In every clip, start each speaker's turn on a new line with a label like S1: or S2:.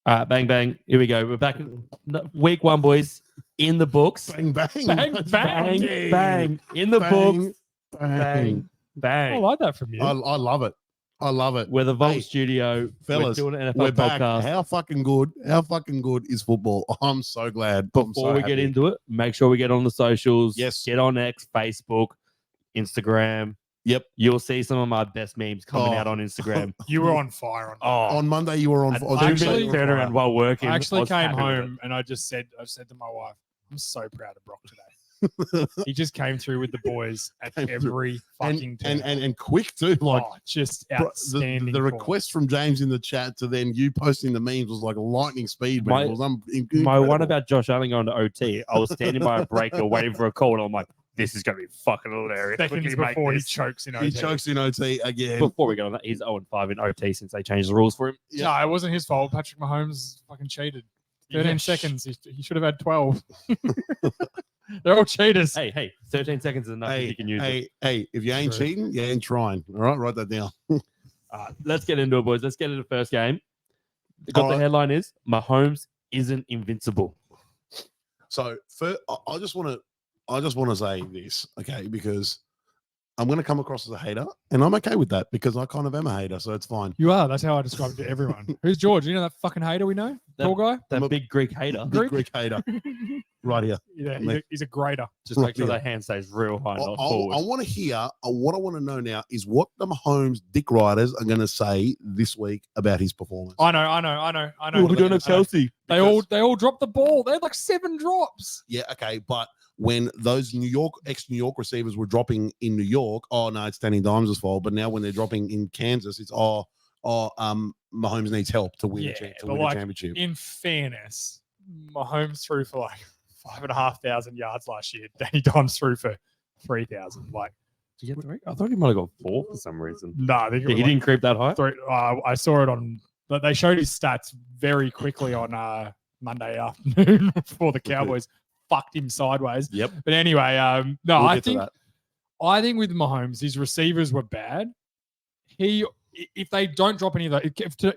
S1: All right, bang, bang. Here we go. We're back. Week 1, boys. In the books.
S2: Bang, bang.
S3: Bang,
S2: Bang,
S3: bang.
S1: Bang. In the books.
S2: Bang.
S1: Bang.
S3: I like that from you.
S2: I love it. I love it.
S1: We're the Vault
S2: Hey,
S1: Studio.
S2: fellas,
S1: we're doing an NFL
S2: we're back.
S1: podcast.
S2: How fucking good is football? I'm so glad.
S1: Before we get into it, make sure we get on the socials.
S2: Yes.
S1: Get on X, Facebook, Instagram.
S2: Yep.
S1: You'll see some of my best memes coming
S2: Oh.
S1: out on Instagram.
S3: You were on fire on that.
S2: on Monday you were on.
S1: And
S2: on
S1: I
S2: Tuesday
S1: actually
S2: you were on
S1: turned
S2: fire.
S1: around while working.
S3: I actually
S1: was
S3: came
S1: happy with it.
S3: home and I said to my wife, I'm so proud of Brock today. He just came through with the boys at
S2: Came through.
S3: every fucking turn.
S2: and quick too. Like
S3: just
S2: bro,
S3: outstanding.
S2: the
S3: form.
S2: request from James in the chat to then you posting the memes was like lightning speed. Man.
S1: My-
S2: It was
S1: My
S2: incredible.
S1: one about Josh Allen going to OT, I was standing by a breaker waiting for a call, and I'm like, this is going to be fucking hilarious.
S3: seconds
S1: Quickly make
S3: before he
S1: this.
S3: chokes in OT.
S2: He chokes in OT again.
S1: Before we get on that, he's 0-5 in OT since they changed the rules for him.
S2: Yeah.
S3: No, it wasn't his fault. Patrick Mahomes fucking cheated. 13
S1: Yeah.
S3: seconds. He should have had 12. They're all cheaters.
S1: Hey, 13 seconds is enough. You can use it.
S2: Hey, if you ain't
S3: True.
S2: cheating, you ain't trying. All right, write that down.
S1: Let's get into it, boys. Let's get into the first game. The
S2: Alright.
S1: headline is Mahomes isn't invincible.
S2: So I just want to say this, okay, because I'm going to come across as a hater, and I'm okay with that because I kind of am a hater, so it's fine.
S3: You are. That's how I describe it to everyone. Who's George? You know that fucking hater we know?
S1: That-
S3: Tall guy?
S1: That
S2: I'm a-
S1: big Greek hater.
S2: Big Greek hater, right here.
S3: Yeah,
S2: Mate.
S3: he's a grader.
S1: Just make sure
S2: Yeah.
S1: that hand stays real high,
S2: I
S1: not forward.
S2: want to hear what I want to know now is what the Mahomes dick riders are going to say this week about his performance.
S3: I know.
S1: We don't have Chelsea.
S3: They all dropped the ball. They had like 7 drops.
S2: Yeah, okay, but when those New York receivers were dropping in New York, oh no, it's Danny Dimes' fault. But now when they're dropping in Kansas, it's Mahomes needs help to win,
S3: Yeah,
S2: to
S3: but
S2: win
S3: like,
S2: a championship.
S3: In fairness, Mahomes threw for like 5,500 yards last year. Danny Dimes threw for 3,000. Like,
S1: Did you get 3? I thought he might have got 4 for some reason.
S3: no, I think it
S1: He
S3: was like
S1: didn't creep that high.
S3: 3. I saw it on. But they showed his stats very quickly on Monday afternoon before the Cowboys fucked him sideways.
S1: Yep.
S3: But anyway, no,
S1: We'll
S3: I
S1: get to
S3: think
S1: that.
S3: with Mahomes, his receivers were bad. If they don't drop any of that,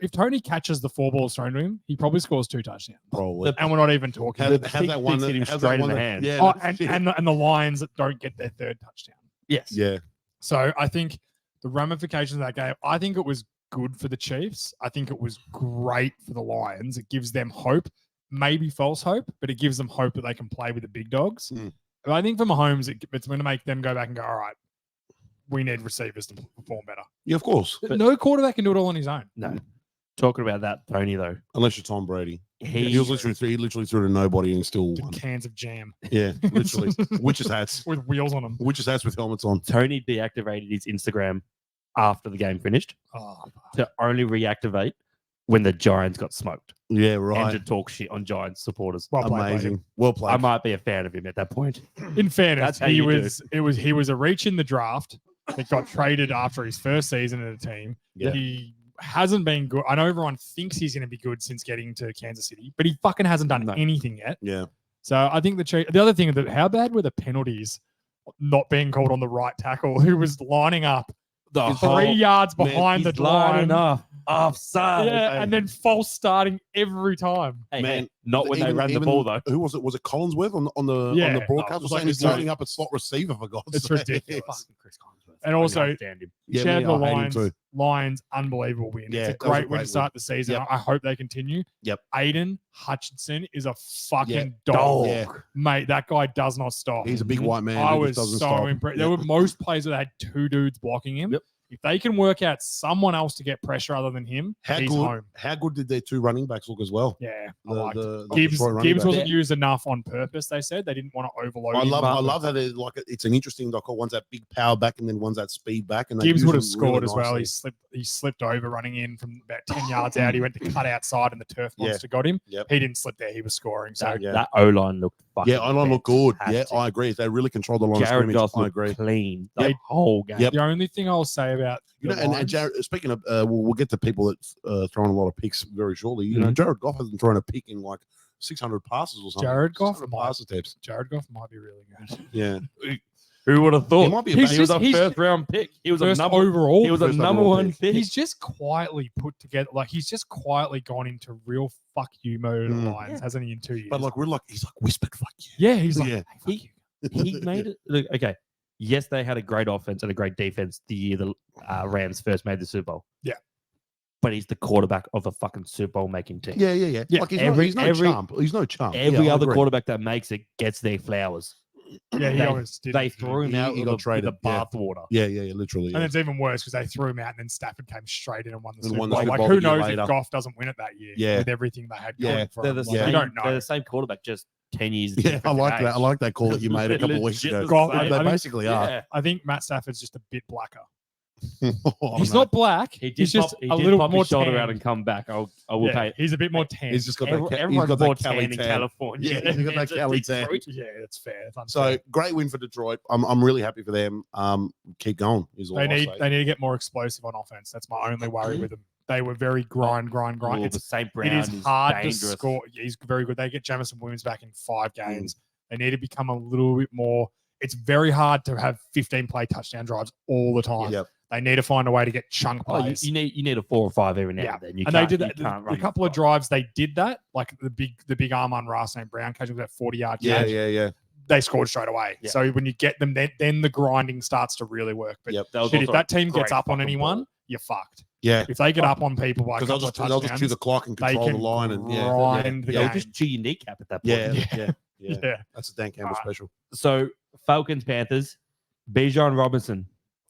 S3: if Tony catches the 4 balls thrown to him, he probably scores 2 touchdowns.
S2: Probably.
S3: And we're not even talking.
S2: Have
S1: the
S2: that
S1: pick
S2: one
S1: hit him
S2: have that
S1: straight in
S2: one
S1: the
S2: that-
S1: hand.
S2: Yeah,
S3: Oh,
S2: that's-
S3: and the Lions that don't get their 3rd touchdown.
S1: Yes.
S2: yeah.
S3: So I think the ramifications of that game, I think it was good for the Chiefs. I think it was great for the Lions. It gives them hope, maybe false hope, but it gives them hope that they can play with the big dogs.
S2: Mm.
S3: And I think for Mahomes, it's going to make them go back and go, all right, we need receivers to perform better.
S2: Yeah, of course.
S1: But-
S3: No quarterback can do it all on his own.
S1: No. Talking about that, Tony, though.
S2: Unless you're Tom Brady.
S1: He
S2: He literally threw to nobody and still
S3: Did
S2: won.
S3: cans of jam
S2: Yeah, literally. Witches hats.
S3: with wheels on them.
S2: Witches hats with helmets on.
S1: Tony deactivated his Instagram after the game finished
S3: Oh,
S1: to only reactivate when the Giants got smoked
S2: Yeah,
S1: and
S2: right.
S1: to talk shit on Giants supporters.
S3: well played by him.
S2: Amazing. Well played.
S1: I might be a fan of him at that point.
S3: In fairness,
S1: That's how
S3: he
S1: you do
S3: was a reach in the draft that got traded after his first season at a team.
S2: Yeah.
S3: He hasn't been good. I know everyone thinks he's going to be good since getting to Kansas City, but he fucking hasn't done
S1: No.
S3: anything yet.
S2: Yeah.
S3: So I think the other thing that how bad were the penalties not being called on the right tackle who was lining up
S1: The
S3: 3 yards
S2: man,
S3: behind the
S1: He's lining
S3: line.
S1: up offside.
S3: Yeah, and then false starting every time.
S1: Hey,
S2: Man,
S1: hey, not when they
S2: Even-
S1: ran the
S2: even-
S1: ball though.
S2: Who was it? Was it Collinsworth on the
S3: Yeah.
S2: broadcast?
S3: Oh, it was
S2: was
S3: like
S2: saying he's
S3: this
S2: lining up at slot receiver for God's
S3: It's
S2: sake.
S3: ridiculous.
S1: Fucking Chris Collinsworth.
S3: And
S1: I
S3: also-
S1: can't stand him.
S2: Yeah,
S3: Shout out
S2: me,
S3: to the
S2: I hate him too.
S3: Lions, unbelievable win.
S2: Yeah,
S3: It's
S2: that
S3: a
S2: was a
S3: great win
S2: great
S3: to start the season.
S2: Yep.
S3: I hope they continue.
S2: Yep.
S3: Aiden Hutchinson is a fucking
S2: Yeah.
S3: dog.
S2: Yeah.
S3: Mate, that guy does not stop.
S2: He's a big white man.
S3: I
S2: who
S3: was
S2: just
S3: so
S2: doesn't stop.
S3: impressed.
S2: Yep.
S3: There were most players that had 2 dudes blocking him.
S1: Yep.
S3: If they can work out someone else to get pressure other than him,
S2: How
S3: he's
S2: good?
S3: home.
S2: How good did their 2 running backs look as well?
S3: Yeah, I
S2: The-
S3: liked it.
S2: the
S3: Gibbs,
S2: Detroit running
S3: Gibbs
S2: backs.
S3: wasn't used enough on purpose. They said they didn't want to overload.
S2: I
S3: him.
S2: love how they like it's an interesting doc. One's that big power back and then one's that speed back. And they
S3: Gibbs
S2: use
S3: would have
S2: them
S3: scored
S2: really
S3: as well.
S2: nicely.
S3: He slipped over running in from about 10 yards out. He went to cut outside and the turf
S2: Yeah.
S3: monster got him.
S2: Yep.
S3: He didn't slip there. He was scoring. So
S1: That,
S2: yeah.
S1: that O line looked fucking.
S2: Yeah, I look good. Yeah,
S1: fantastic.
S2: I agree. They really controlled the line of
S1: Jared
S2: scrimmage.
S1: Goff
S2: I
S1: looked
S2: agree.
S1: clean
S3: Yep.
S1: the whole game.
S2: Yep.
S3: the only thing I'll say about
S2: You
S3: the
S2: know, and
S3: Lions-
S2: Jared, speaking of, we'll get to people that throwing a lot of picks very shortly. You know,
S1: Mhm.
S2: Jared Goff hasn't thrown a pick in like 600 passes or something.
S3: Jared Goff
S2: 600
S3: might-
S2: pass attempts.
S3: Jared Goff might be really good.
S2: Yeah.
S1: Who would have thought?
S2: He might be a
S3: He's
S1: He was a
S3: he's
S1: first round pick. He was a
S3: first
S1: number
S3: overall.
S1: He was a
S2: First
S1: number
S2: overall
S1: one
S2: pick.
S1: pick.
S3: He's just quietly put together. Like he's just quietly gone into real fuck you mode of Lions,
S1: Yeah.
S3: hasn't he? In 2 years.
S2: But like he's like whispered, fuck you.
S3: yeah, he's like,
S2: Yeah.
S3: "Hey, fuck you."
S1: He made it. Look, okay. Yes, they had a great offense and a great defense the year the Rams first made the Super Bowl.
S3: Yeah.
S1: But he's the quarterback of a fucking Super Bowl making team.
S2: Yeah.
S3: Yeah,
S2: Like he's
S1: every-
S2: no
S1: every-
S2: chump. He's no chump.
S1: Every
S2: Yeah, I
S1: other
S2: agree.
S1: quarterback that makes it gets their flowers.
S3: Yeah, he
S1: They-
S3: always did.
S1: They threw him
S2: He-
S1: out
S2: he
S1: with
S2: got
S1: the
S2: traded, yeah.
S1: bathwater.
S2: Yeah, literally.
S3: And
S2: Yeah.
S3: it's even worse because they threw him out and then Stafford came straight in and won the
S2: And
S3: Super
S2: won the
S3: Bowl.
S2: Super
S3: Like,
S2: Bowl
S3: who
S2: the year
S3: knows
S2: later.
S3: if Goff doesn't win it that year
S2: Yeah.
S3: with everything they had
S2: Yeah.
S3: going for
S1: They're
S3: him.
S1: the
S3: Like,
S1: same.
S3: you don't know.
S1: They're the same quarterback, just 10 years.
S2: Yeah, I
S1: different
S2: like that. I
S1: age.
S2: like that call that you made a couple of weeks
S1: Legit
S2: ago.
S1: the
S3: God,
S1: same.
S2: They
S3: I mean-
S2: basically are.
S1: Yeah.
S3: I think Matt Stafford's just a bit blacker.
S2: Oh,
S3: He's
S2: no.
S3: not black.
S1: He did
S3: He's just
S1: pop, he
S3: a
S1: did
S3: little
S1: pop
S3: more
S1: his shoulder
S3: tan.
S1: out and come back. I will
S3: Yeah,
S1: pay.
S3: he's a bit more tan.
S2: He's just got that. He's
S1: Everyone's
S2: got
S1: more
S2: that Cali
S1: tan in
S2: tan.
S1: California.
S2: Yeah, he's got that Cali tan.
S3: Yeah, that's fair. That's
S2: So
S3: unfair.
S2: great win for Detroit. I'm really happy for them. Keep going. Is all
S3: they
S2: I'll
S3: need
S2: say.
S3: they need to get more explosive on offense. That's my only worry with them. They were very grind.
S1: Ooh,
S3: It's
S1: the St. Brown
S3: it is hard
S1: dangerous.
S3: to score. Yeah, he's very good. They get Jamison Williams back in 5
S2: Mm.
S3: games. They need to become a little bit more. It's very hard to have 15 play touchdown drives all the time.
S2: Yep.
S3: They need to find a way to get chunk
S1: Oh,
S3: plays.
S1: you need a 4 or 5 every now
S3: Yeah.
S1: and then. You
S3: and they
S1: can't-
S3: did
S1: you
S3: that.
S1: can't
S3: The
S1: run
S3: couple of
S1: fast.
S3: drives they did that, like the big arm on St. Brown catch was that 40-yard
S2: Yeah,
S3: catch.
S2: yeah.
S3: They scored straight away.
S1: Yeah.
S3: So when you get them, then the grinding starts to really work. But
S2: Yep.
S1: That was
S3: shit, if
S1: also
S3: that team
S1: great
S3: gets up on
S1: fucking
S3: anyone,
S1: ball.
S3: you're fucked.
S2: Yeah.
S3: If they get up on people by a
S2: Because
S3: couple
S2: they'll
S3: of
S2: just chew
S3: touchdowns,
S2: the clock and
S3: they
S2: control the
S3: can
S2: line and
S3: grind the
S1: They'll
S3: game.
S1: just chew your kneecap at that point.
S2: yeah.
S3: Yeah.
S2: That's a Dan Campbell
S3: Alright.
S2: special.
S1: So Falcons, Panthers, Bijan Robinson.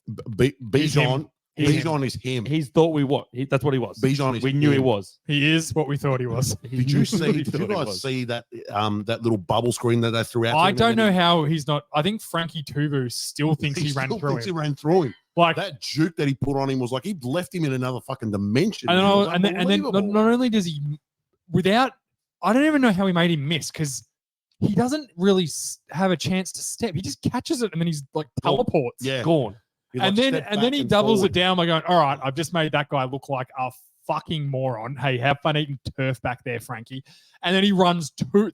S2: Bijan
S3: He's
S2: Bijan is him.
S1: He's thought we what? That's what he was.
S2: Bijan is
S1: We knew he
S2: him.
S1: was.
S3: He is what we thought he was.
S2: Did you see? Did you guys see that that little bubble screen that they threw out? to
S3: I
S2: him
S3: don't
S2: and
S3: know
S2: then
S3: how he's not. I think Frankie Tuvu still thinks he ran
S2: still
S3: through
S2: thinks
S3: him.
S2: He ran through him.
S3: Like,
S2: That juke that he put on him was like he left him in another fucking dimension.
S3: I don't
S2: It
S3: know.
S2: was
S3: And then not
S2: unbelievable.
S3: only does he, without, I don't even know how he made him miss because he doesn't really have a chance to step. He just catches it and then he's like teleports.
S2: Yeah.
S1: Gone.
S2: He,
S3: And
S2: like,
S3: then
S2: stepped
S3: and then
S2: back
S3: he
S2: and
S3: doubles
S2: forward.
S3: it down by going, all right, I've just made that guy look like a fucking moron. Hey, have fun eating turf back there, Frankie. And then he runs through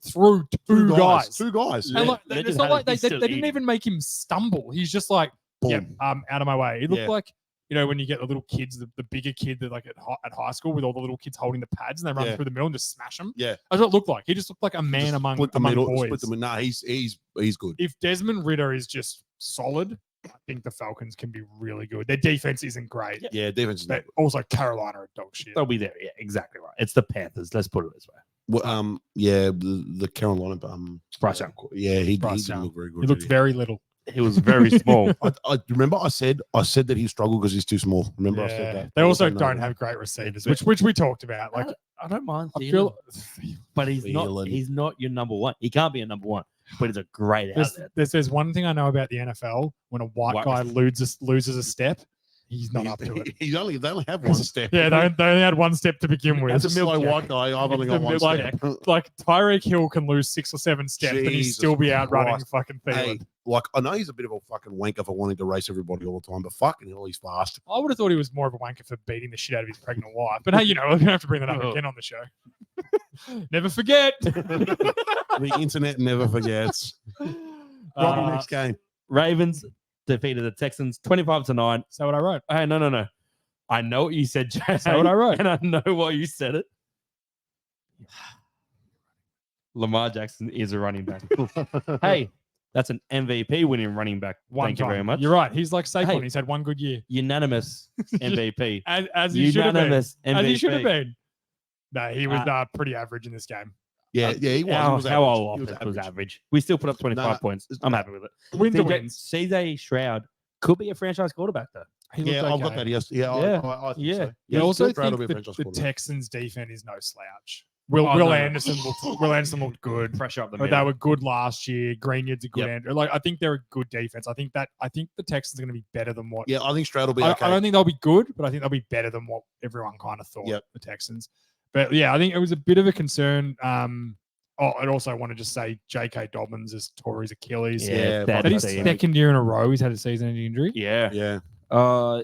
S3: two guys.
S2: Two guys.
S3: And
S1: Yeah.
S3: like,
S1: Imagine
S3: it's not
S1: how
S3: like they
S1: he's still
S3: didn't
S1: eating.
S3: even make him stumble. He's just like,
S2: Boom.
S3: yeah, out of my way. He looked
S2: Yeah.
S3: like, you know, when you get the little kids, the bigger kid that like at high school with all the little kids holding the pads and they run
S2: Yeah.
S3: through the middle and just smash them.
S2: Yeah.
S3: That's what it looked like. He just looked like a man
S2: Just
S3: among
S2: split the
S3: among
S2: middle.
S3: boys.
S2: Split them. Nah, he's good.
S3: If Desmond Ridder is just solid, I think the Falcons can be really good. Their defense isn't great.
S2: Yeah, defense is
S3: But also Carolina are dog shit.
S1: They'll be there. Yeah, exactly right. It's the Panthers. Let's put it this way.
S2: well, yeah, the Carolina
S1: Bryce Young.
S2: Yeah, he
S3: Bryce
S2: didn't
S3: Young.
S2: look very good.
S3: He looked
S2: did
S3: very little.
S1: He was very small.
S2: I remember I said that he struggled because he's too small. Remember I said that.
S3: They also
S2: know
S3: don't
S2: that.
S3: have great receivers, which we talked about. Like
S1: I don't mind.
S3: I
S1: seeing
S3: feel
S1: him, but he's not.
S2: Feeling.
S1: He's not your number one. He can't be a number one. But he's a great outlet.
S3: there's one thing I know about the NFL. When a white guy loses a step, he's not up to it.
S2: They only have one step.
S3: Yeah, they only had one step to begin with.
S2: As a slow white guy, I've only got one
S3: Like-
S2: step.
S3: Like Tyreek Hill can lose 6 or 7 steps, but he'd
S2: Jesus
S3: still be outrunning
S2: Christ.
S3: fucking Thielen.
S2: Hey, like I know he's a bit of a fucking wanker for wanting to race everybody all the time, but fucking hell, he's fast.
S3: I would have thought he was more of a wanker for beating the shit out of his pregnant wife. But hey, you know, we're gonna have to bring that up again on the show. Never forget.
S2: The internet never forgets. Robbie, next game.
S1: Ravens defeated the Texans 25-9.
S3: So what I wrote.
S1: Hey, no. I know what you said, Jay.
S3: That's what I wrote.
S1: And I know why you said it. Lamar Jackson is a running back. Hey, that's an MVP winning running back. Thank you very much.
S3: You're right. He's like Saquon.
S1: Hey.
S3: He's had one good year.
S1: Unanimous MVP.
S3: As he should have been.
S1: Unanimous MVP.
S3: As he should have been. No, he was pretty average in this game.
S2: Yeah, he was.
S1: How
S2: he was
S1: our
S2: average. He was
S1: offense was
S2: average.
S1: average. We still put up 25
S2: Nah,
S1: points. I'm happy with it.
S3: Wins are
S1: CJ
S3: wins.
S1: CJ Stroud could be a franchise quarterback, though.
S3: He
S2: Yeah,
S3: looked
S2: I've got
S3: okay.
S2: that. Yes, yeah,
S1: Yeah.
S2: I think
S1: Yeah.
S2: so.
S3: I also
S2: Still proud
S3: think
S2: of
S3: the,
S2: a franchise
S3: the
S2: quarterback.
S3: Texans' defense is no slouch. Will
S1: Oh, no.
S3: Anderson looked good.
S1: Pressure up the
S3: But
S1: middle.
S3: they were good last year. Greenyard's a good
S1: Yep.
S3: end. Like I think they're a good defense. I think the Texans are going to be better than what.
S2: Yeah, I think Stroud will be
S3: I
S2: okay.
S3: don't think they'll be good, but I think they'll be better than what everyone kind of thought.
S2: Yep.
S3: The Texans. But yeah, I think it was a bit of a concern. I'd also want to just say J.K. Dobbins has tore his Achilles.
S2: Yeah,
S1: that
S3: That
S1: is
S3: is
S1: the-
S3: second year in a row he's had a season-ending injury.
S1: Yeah.
S2: Yeah,
S3: Or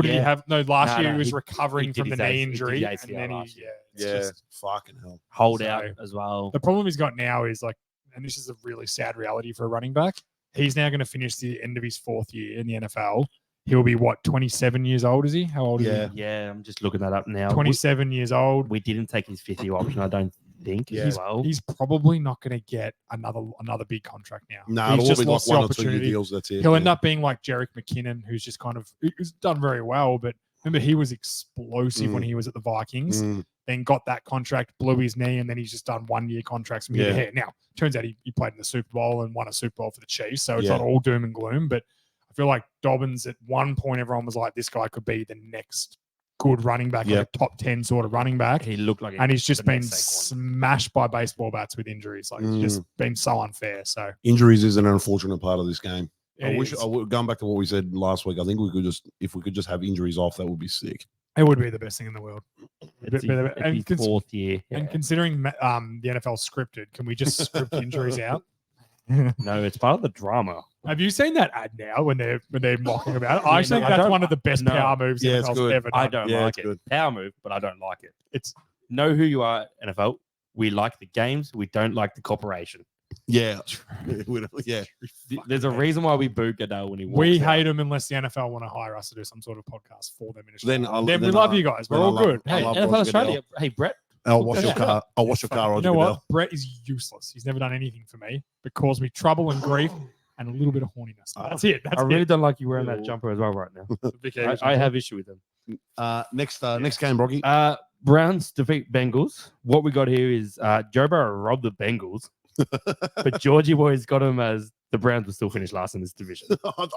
S3: did he have last
S1: No,
S3: year
S1: no,
S3: he was
S1: he-
S3: recovering
S1: he
S3: from
S1: did
S3: the
S1: his
S3: knee
S1: he did
S3: injury.
S1: his
S3: And
S1: ACL
S3: then
S1: last year.
S3: it's
S2: yeah,
S3: just-
S2: fucking hell.
S1: hold
S3: So-
S1: out as well?
S3: the problem he's got now is like, and this is a really sad reality for a running back. He's now going to finish the end of his 4th year in the NFL. He'll be what, 27 years old? Is he? How old is
S2: Yeah.
S3: he?
S1: Yeah, I'm just looking that up now.
S3: 27 years old.
S1: We didn't take his 5th year option, I don't think.
S2: Yeah.
S1: As well.
S3: He's probably not going to get another big contract now.
S2: No,
S3: He's
S2: it'll
S3: just
S2: be like
S3: lost the
S2: 1 or 2 year
S3: opportunity.
S2: deals. That's it.
S3: He'll end up being like Jerick McKinnon, who's just kind of he's done very well. But remember, he was explosive when he was at the Vikings. Then got that contract, blew his knee, and then he's just done 1 year contracts from year to
S2: Yeah.
S3: year. Now, turns out he played in the Super Bowl and won a Super Bowl for the Chiefs, so it's
S2: Yeah.
S3: not all doom and gloom. But I feel like Dobbins at one point, everyone was like, this guy could be the next good running back, like a top 10 sort of running back.
S1: He looked like,
S3: And he's just
S1: the
S3: been
S1: next Saquon.
S3: smashed by baseball bats with injuries. Like it's just been so unfair. So
S2: Injuries is an unfortunate part of this game.
S3: it
S2: I wish
S3: is.
S2: going back to what we said last week. I think if we could just have injuries off, that would be sick.
S3: It would be the best thing in the world.
S1: It's
S3: And
S1: his
S3: cons-
S1: 4th year.
S3: And considering the NFL scripted, can we just script injuries out?
S1: No, it's part of the drama.
S3: Have you seen that ad now when they're mocking about it? I
S1: Yeah,
S3: actually
S1: no, I
S3: think that's
S1: don't-
S3: one of the best
S1: no.
S3: power moves
S2: Yeah, it's
S3: NFL's
S2: good.
S3: ever done.
S1: I don't
S2: Yeah,
S1: like
S2: it's
S1: it.
S2: good.
S1: Power move, but I don't like it.
S3: It's
S1: Know who you are, NFL. We like the games. We don't like the corporation.
S2: Yeah, yeah.
S1: There's a reason why we boo Goodell when he walks
S3: we
S1: out.
S3: hate them unless the NFL want to hire us to do some sort of podcast for them.
S2: Then
S3: Then we love you guys. We're
S2: then I
S3: all
S2: love-
S3: good.
S2: I
S3: Hey,
S2: love
S1: NFL
S2: Roger
S1: Australia.
S2: Goodell.
S1: Hey, Brett.
S2: I'll wash
S3: Yeah.
S2: your car. I'll wash your car.
S3: you
S2: Roger
S3: know
S2: Goodell.
S3: what? Brett is useless. He's never done anything for me, but caused me trouble and grief and a little bit of horniness. That's it. That's
S1: I really
S3: it.
S1: don't like you wearing that jumper as well right now. I have issue with him.
S2: Next game, Brocky.
S1: Browns defeat Bengals. What we got here is Joe Burrow robbed the Bengals, but Georgie boys got him as the Browns will still finish last in this division.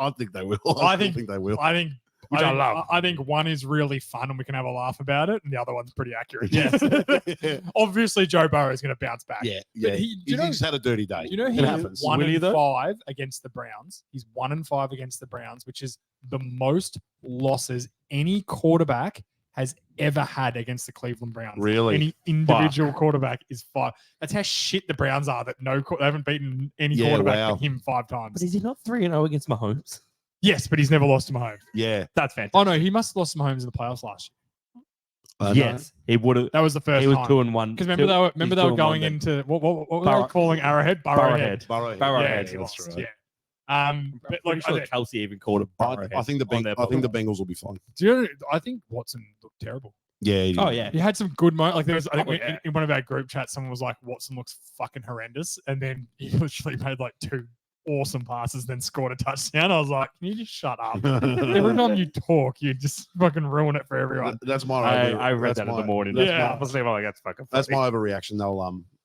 S2: I think they will.
S3: I
S2: still
S3: think-
S2: they will.
S3: I think.
S1: Which I love.
S3: I think one is really fun and we can have a laugh about it, and the other one's pretty accurate.
S2: Yeah.
S3: Obviously, Joe Burrow is going to bounce back.
S2: Yeah,
S3: But
S2: yeah. He's had a dirty day.
S3: You know,
S2: It
S3: he's
S2: happens.
S3: 1-5 against the Browns. He's 1-5 against the Browns, which is the most losses any quarterback has ever had against the Cleveland Browns.
S2: Really?
S3: Any individual quarterback is 5. That's how shit the Browns are. That they haven't beaten any
S2: Yeah,
S3: quarterback
S2: wow.
S3: but him 5 times.
S1: But is he not 3-0 against Mahomes?
S3: Yes, but he's never lost to Mahomes.
S2: Yeah.
S1: That's fantastic.
S3: Oh no, he must have lost to Mahomes in the playoffs last year.
S1: Yes, he would have.
S3: That was the first
S1: He was
S3: time.
S1: 2-1.
S3: Because remember they were going into what were
S1: Burrow-
S3: they calling Arrowhead? Burrowhead.
S2: Burrow.
S1: Burrowhead.
S3: Yeah,
S1: That's
S3: yeah.
S1: right.
S3: Yeah. But
S1: Pretty
S3: like,
S1: sure Kelsey even called him.
S2: I think the Bengals will be fine.
S3: I think Watson looked terrible.
S2: Yeah.
S1: Oh yeah.
S3: He had some good moments. Like there was, I think
S1: Oh, yeah.
S3: in one of our group chats, someone was like, "Watson looks fucking horrendous," and then he literally made like 2 awesome passes, then scored a touchdown. I was like, "Can you just shut up?" Every time you talk, you just fucking ruin it for everyone.
S2: That's my.
S1: I read that in the morning.
S2: That's
S3: Yeah.
S2: my,
S1: Obviously, I'm like, that's fucking.
S2: that's
S1: funny.
S2: my overreaction.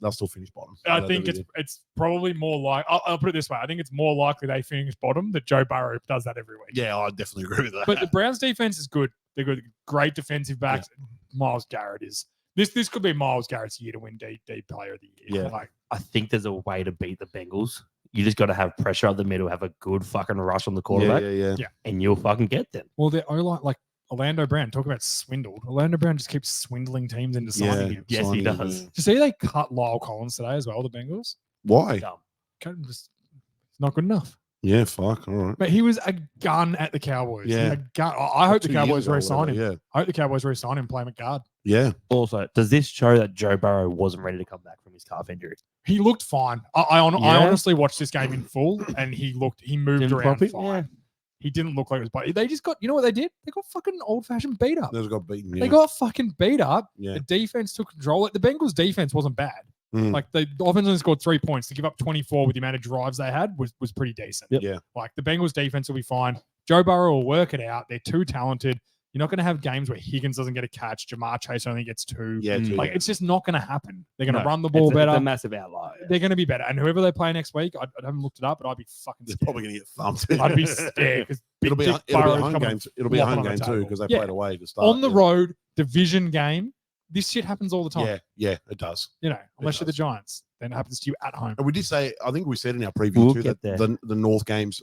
S2: They'll still finish bottom.
S3: I
S2: They
S3: think
S2: really
S3: it's probably more like I'll put it this way. I think it's more likely they finish bottom that Joe Burrow does that every week.
S2: did. Yeah, I definitely agree with that.
S3: But the Browns defense is good. They're good. Great defensive backs. Miles Garrett is. This could be Miles Garrett's year to win D Player of the Year.
S2: Yeah.
S3: Like,
S1: I think there's a way to beat the Bengals. You just got to have pressure up the middle, have a good fucking rush on the quarterback,
S2: yeah.
S1: and you'll fucking get them.
S3: well, they're like Orlando Brown. Talk about swindled. Orlando Brown just keeps swindling teams into signing him.
S1: Yes, he
S2: signing
S1: does.
S2: him.
S3: Did you see they cut Lyle Collins today as well? The Bengals.
S2: Why?
S1: Dumb.
S3: It's not good enough.
S2: Yeah, fuck. All right.
S3: But he was a gun at the Cowboys.
S2: Yeah.
S3: A gun. I hope the
S2: 2 years
S3: Cowboys
S2: ago or
S3: re-sign him.
S2: whatever,
S3: I hope the Cowboys re-sign him, play him at guard.
S2: Yeah.
S1: Also, does this show that Joe Burrow wasn't ready to come back from his calf injury?
S3: He looked fine. I
S1: Yeah.
S3: honestly watched this game in full, and he moved
S1: Didn't
S3: around
S1: copy?
S3: fine.
S1: Yeah.
S3: He didn't look like it was. But they just got. You know what they did? They got fucking old-fashioned beat up.
S2: Yeah. Those got beaten. Yeah.
S3: They got fucking beat up.
S2: yeah.
S3: The defense took control. Like, the Bengals' defense wasn't bad.
S2: Mm.
S3: Like the offense only scored 3 points. To give up 24 with the amount of drives they had was pretty decent.
S1: Yep.
S2: Yeah.
S3: Like the Bengals' defense will be fine. Joe Burrow will work it out. They're too talented. You're not going to have games where Higgins doesn't get a catch. Jamar Chase only gets 2.
S2: Yeah.
S1: Mm.
S3: Like, it's just not going to happen. They're going to
S1: No,
S3: run the ball
S1: It's
S3: better.
S1: a massive outlier.
S3: They're going to be better. And whoever they play next week, I haven't looked it up, but I'd be fucking
S2: They're
S3: scared.
S2: probably going to get thumped.
S3: I'd be scared because
S2: It'll be a home game. It'll be a home game too because they
S3: Yeah.
S2: played away to start.
S3: on the road, division game. This shit happens all the time.
S2: Yeah, yeah, it does.
S3: You know, unless you're the
S2: does.
S3: Giants, then it happens to you at home.
S2: And we did say, I think we said in our preview
S1: We'll
S2: too
S1: get
S2: that
S1: there.
S2: the North games,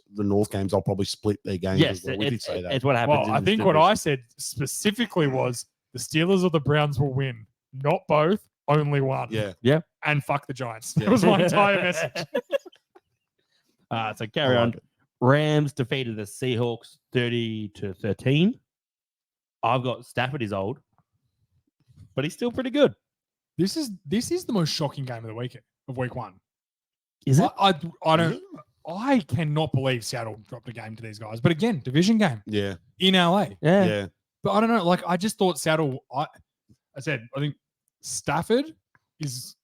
S2: I'll probably split their games.
S1: Yes,
S2: as well. We did say that.
S1: it's what happens.
S3: Well,
S1: in
S3: I
S1: this
S3: think what I
S1: division.
S3: said specifically was the Steelers or the Browns will win. Not both, only one.
S2: Yeah,
S3: And fuck the Giants.
S2: Yeah.
S3: That was my entire message.
S1: So carry
S2: I
S1: on.
S2: like it.
S1: Rams defeated the Seahawks 30-13. I've got Stafford is old, but he's still pretty good.
S3: This is the most shocking game of the weekend of week 1.
S1: Is it?
S3: I don't. I cannot believe Seattle dropped a game to these guys. But again, division game
S2: Yeah.
S3: in LA.
S1: Yeah.
S2: Yeah.
S3: But I don't know. Like, I just thought Seattle. I think Stafford is,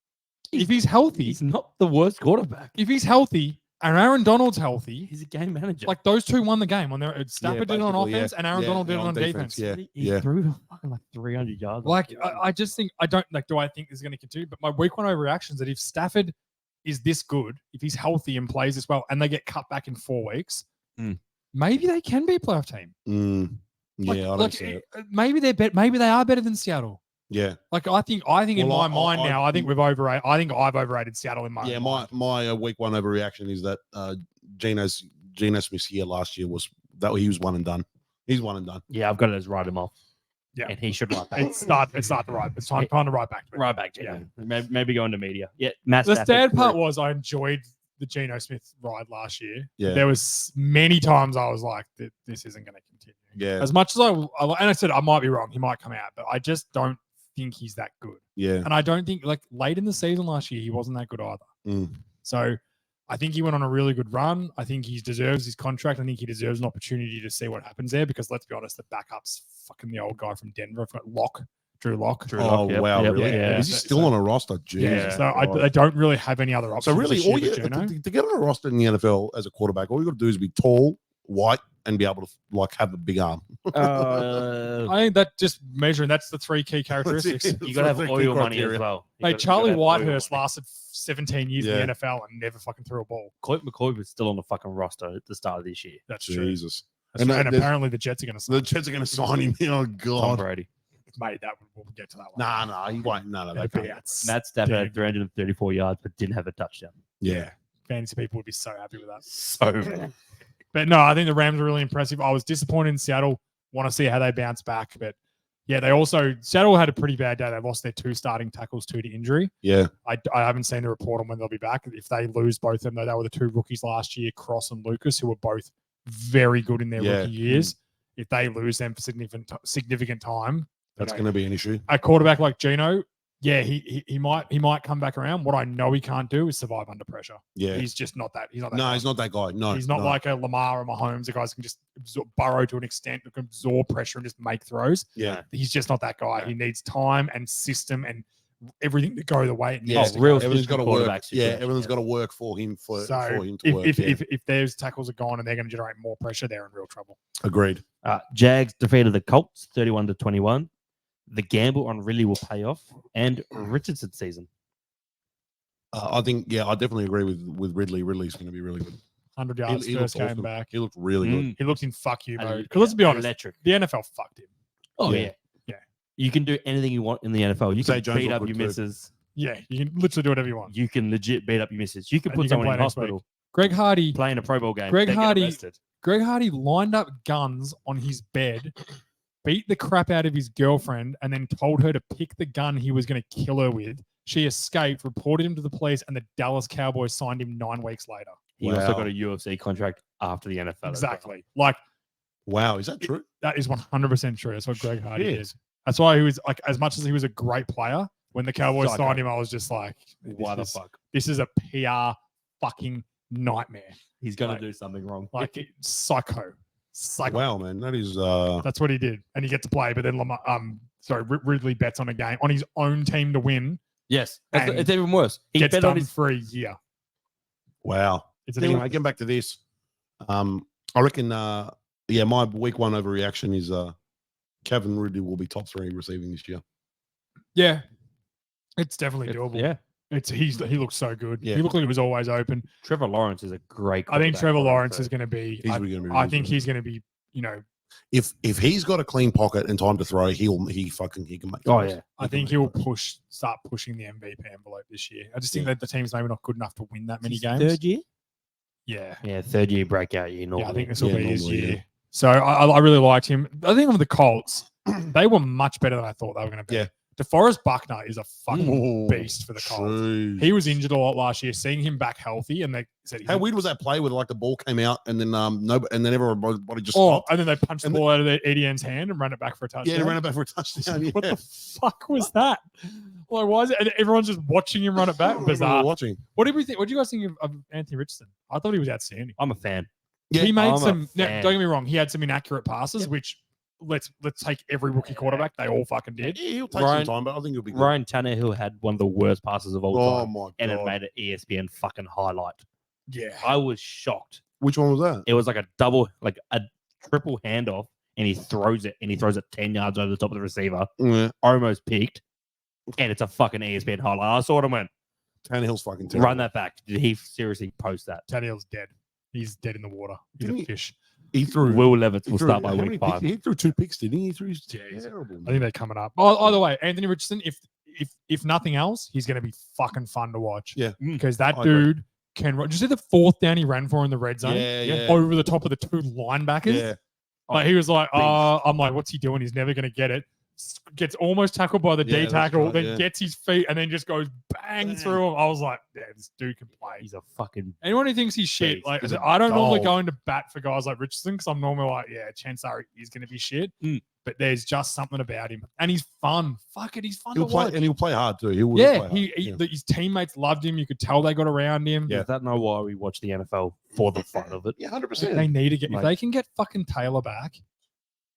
S3: if he's healthy,
S1: He's not the worst quarterback.
S3: if he's healthy and Aaron Donald's healthy,
S1: He's a game manager.
S3: like those two won the game on their. Stafford did it on
S2: basically,
S3: offense and Aaron Donald did it on defense.
S2: Yeah.
S1: he
S2: Yeah.
S1: threw for fucking like 300 yards.
S3: Like, I just think I don't like. Do I think this is going to continue? But my week one overreactions that if Stafford is this good, if he's healthy and plays this well, and they get cut back in 4 weeks, maybe they can be a playoff team.
S2: Yeah, I don't see it.
S3: Maybe maybe they are better than Seattle.
S2: Yeah.
S3: Like I think in
S2: Well,
S3: my mind now, I think we've overrated. I think I've overrated Seattle in my
S2: Yeah,
S3: own
S2: my
S3: mind.
S2: my week one overreaction is that Geno Smith's year last year was that he was one and done. He's one and done.
S1: Yeah, I've got to just write him off.
S3: Yeah.
S1: And he should write back.
S3: It's time to write back to it.
S1: Right back,
S3: Yeah.
S1: yeah. Maybe go into media. Yeah, Matt
S3: The
S1: Stafford,
S3: sad part
S1: great.
S3: was I enjoyed the Geno Smith ride last year.
S2: Yeah.
S3: There was many times I was like, this isn't going to continue.
S2: Yeah.
S3: As much as and I said I might be wrong, he might come out, but I just don't think he's that good.
S2: Yeah.
S3: And I don't think like late in the season last year he wasn't that good either. So I think he went on a really good run. I think he deserves his contract. I think he deserves an opportunity to see what happens there because let's be honest, the backup's fucking the old guy from Denver. I've got Drew Lock.
S2: Oh,
S1: Yep,
S2: wow.
S1: yep,
S2: Really?
S1: yeah.
S2: Is he still on a roster? Jesus.
S3: Yeah. So I don't really have any other options.
S2: So really,
S3: this year
S2: all you,
S3: with Geno.
S2: to get on a roster in the NFL as a quarterback, all you got to do is be tall, white, and be able to like have a big arm.
S3: I think that just measuring, that's the 3 key characteristics.
S1: You got to have oil money as well.
S3: Hey, Charlie Whitehurst lasted 17 years in the NFL and never fucking threw a ball.
S1: Colt McCoy was still on the fucking roster at the start of this year.
S3: That's true.
S2: Jesus.
S3: And apparently the Jets are going to
S2: The Jets are going to sign him. Oh,
S1: Tom
S2: God.
S1: Brady.
S3: Mate, we'll get to that one.
S2: Nah, he won't. No, they can't.
S1: Matt Stafford
S3: Big.
S1: had 334 yards but didn't have a touchdown.
S2: Yeah.
S3: Fantasy people would be so happy with that.
S1: So bad.
S3: But no, I think the Rams are really impressive. I was disappointed in Seattle. Want to see how they bounce back. But yeah, Seattle had a pretty bad day. They lost their 2 starting tackles, 2 to injury.
S2: Yeah.
S3: I haven't seen the report on when they'll be back. If they lose both of them, though, they were the 2 rookies last year, Cross and Lucas, who were both very good in their rookie years. If they lose them for significant time,
S2: That's going to be an issue.
S3: a quarterback like Geno, yeah, he might come back around. What I know he can't do is survive under pressure.
S2: Yeah.
S3: He's just not that. He's not that.
S2: No,
S3: guy.
S2: he's not that guy. No.
S3: He's not like a Lamar or Mahomes. The guys can just burrow to an extent, that can absorb pressure and just make throws.
S2: Yeah.
S3: He's just not that guy. He needs time and system and everything to go the way it
S2: Yeah.
S3: needs to
S1: real
S3: go.
S2: Everything's got to work.
S1: quarterbacks,
S2: Yeah.
S1: yeah.
S2: Everything's got to work for him for him to
S3: if,
S2: work.
S3: if those tackles are gone and they're going to generate more pressure, they're in real trouble.
S2: Agreed.
S1: Jags defeated the Colts 31-21. The gamble on Ridley will pay off, and Richardson's season.
S2: I think, I definitely agree with Ridley. Ridley's going to be really good.
S3: 100 yards
S2: He
S3: first
S2: looked
S3: game
S2: awesome.
S3: back.
S2: He looked really good.
S3: He looked in fuck you mode.
S1: And-
S3: Because let's be honest,
S1: electric.
S3: the NFL fucked him.
S1: Oh
S2: Yeah.
S1: yeah.
S3: Yeah.
S1: You can do anything you want in the NFL. You
S2: Zay
S1: can
S2: Jones
S1: beat
S2: looked
S1: up
S2: good
S1: your
S2: too.
S1: misses.
S3: Yeah, you can literally do whatever you want.
S1: You can legit beat up your misses. You can
S3: And
S1: put
S3: you can
S1: someone
S3: play
S1: in
S3: next week.
S1: hospital
S3: Greg Hardy
S1: playing a Pro Bowl game.
S3: Greg
S1: they get
S3: Hardy-
S1: arrested.
S3: Greg Hardy lined up guns on his bed, beat the crap out of his girlfriend, and then told her to pick the gun he was going to kill her with. She escaped, reported him to the police, and the Dallas Cowboys signed him 9 weeks later.
S1: He also
S2: Wow.
S1: got a UFC contract after the NFL. as well.
S3: Exactly. Like,
S2: Wow. Is that true?
S3: that is 100% true. That's what Greg Hardy
S2: Shit.
S3: is. That's why he was, like, as much as he was a great player, when the Cowboys
S1: Psycho.
S3: signed him, I was just like,
S1: Why the
S3: this is-
S1: fuck?
S3: This is a PR fucking nightmare.
S1: He's gonna
S3: like-
S1: do something wrong.
S3: Like, psycho.
S2: Wow, man. That is
S3: That's what he did, and he gets to play. But then Ridley bets on a game on his own team to win.
S1: Yes,
S3: And
S1: it's even worse. He
S3: Gets
S1: bet on
S3: done
S1: his.
S3: for a year.
S2: wow.
S3: It's an
S2: Anyway, getting back to this. I reckon my week one overreaction is Kevin Ridley will be top 3 receiving this year.
S3: yeah, it's definitely doable.
S1: Yeah,
S3: He looks so good.
S2: Yeah.
S3: He looked like he was always open.
S1: Trevor Lawrence is a great.
S3: I think
S1: quarterback
S3: Trevor
S1: for him,
S3: Lawrence
S1: so-
S3: is going to be.
S2: He's
S3: I,
S2: really gonna be
S3: I
S2: really
S3: think
S2: good.
S3: he's going to be.
S2: If he's got a clean pocket and time to throw, he can make.
S1: Oh
S2: throws.
S1: yeah,
S3: I think he'll start pushing the MVP envelope this year. I just think that the team's maybe not good enough to win that many
S1: His
S3: games.
S1: Third year.
S3: Yeah.
S1: Yeah, third year breakout year. Normally.
S3: Yeah, I think this will be his
S2: normally,
S3: year.
S2: yeah.
S3: So I really liked him. I think with the Colts, they were much better than I thought they were going to be.
S2: Yeah.
S3: DeForest Buckner is a fucking
S2: Ooh,
S3: beast for the Colts.
S2: true.
S3: He was injured a lot last year. Seeing him back healthy, and they said,
S2: How weird was that play where like the ball came out and then and then everybody just stopped?
S3: and then they punched
S2: And
S3: the ball out of Etienne's hand and ran it back for a touchdown.
S2: Yeah, they ran it back for a touchdown.
S3: What
S2: Yeah.
S3: the fuck was that? Like, why is it? And everyone's just watching him run it back.
S2: We're
S3: Bizarre.
S2: watching.
S3: What did we think? What do you guys think of Anthony Richardson? I thought he was outstanding.
S1: I'm a fan.
S2: Yeah,
S3: He made
S1: I'm a
S3: some. Now,
S1: fan.
S3: don't get me wrong. He had some inaccurate passes, which let's take every rookie quarterback. They all fucking did.
S2: He'll take
S1: Ryan-
S2: some time, but I think he'll be good.
S1: Ryan Tannehill had one of the worst passes of all
S2: Oh
S1: time,
S2: my
S1: and it
S2: god!
S1: made an ESPN fucking highlight.
S3: Yeah.
S1: I was shocked.
S2: Which one was that?
S1: It was like a triple handoff, and he throws it 10 yards over the top of the receiver,
S2: Yeah.
S1: almost picked, and it's a fucking ESPN highlight. I saw it and went,
S2: Tannehill's fucking terrible.
S1: run that back. Did he seriously post that?
S3: Tannehill's dead. He's dead in the water. He's
S2: Didn't
S3: a
S2: he-
S3: fish.
S2: He threw.
S1: Will Levis
S2: he
S1: will
S2: threw-
S1: start by
S2: how many
S1: week
S2: picks-
S1: 5.
S2: He threw 2 picks, didn't he? He threw
S3: Yeah, he's-
S2: terrible.
S3: I think they're coming up. Either way, Anthony Richardson, if nothing else, he's going to be fucking fun to watch.
S2: Yeah.
S3: Because that
S2: I agree.
S3: dude can run. Did you see the 4th down he ran for in the red zone?
S2: Yeah.
S3: Over the top of the 2 linebackers?
S2: Yeah.
S3: Like he was like,
S2: Beast.
S3: I'm like, what's he doing? He's never going to get it. Gets almost tackled by the
S2: Yeah,
S3: D
S2: that's
S3: tackle,
S2: right,
S3: then
S2: yeah.
S3: gets his feet, and then just goes bang through him. I was like, yeah, this dude can play.
S1: He's a fucking
S3: Anyone who thinks he's shit,
S1: Beast.
S3: like
S2: He's a
S3: I don't normally
S2: dog.
S3: go into bat for guys like Richardson because I'm normally like, yeah, chances are he's going to be shit.
S1: Mm.
S3: But there's just something about him, and he's fun. Fuck it, he's fun
S2: He'll
S3: to
S2: play
S3: watch.
S2: and he'll play hard too. He will.
S3: Yeah,
S2: play hard.
S3: his teammates loved him. You could tell they got around him.
S2: Yeah.
S1: Is that not why we watch the NFL for the fun of it?
S2: Yeah, 100%.
S3: They need to get if
S1: Like-
S3: they can get fucking Taylor back.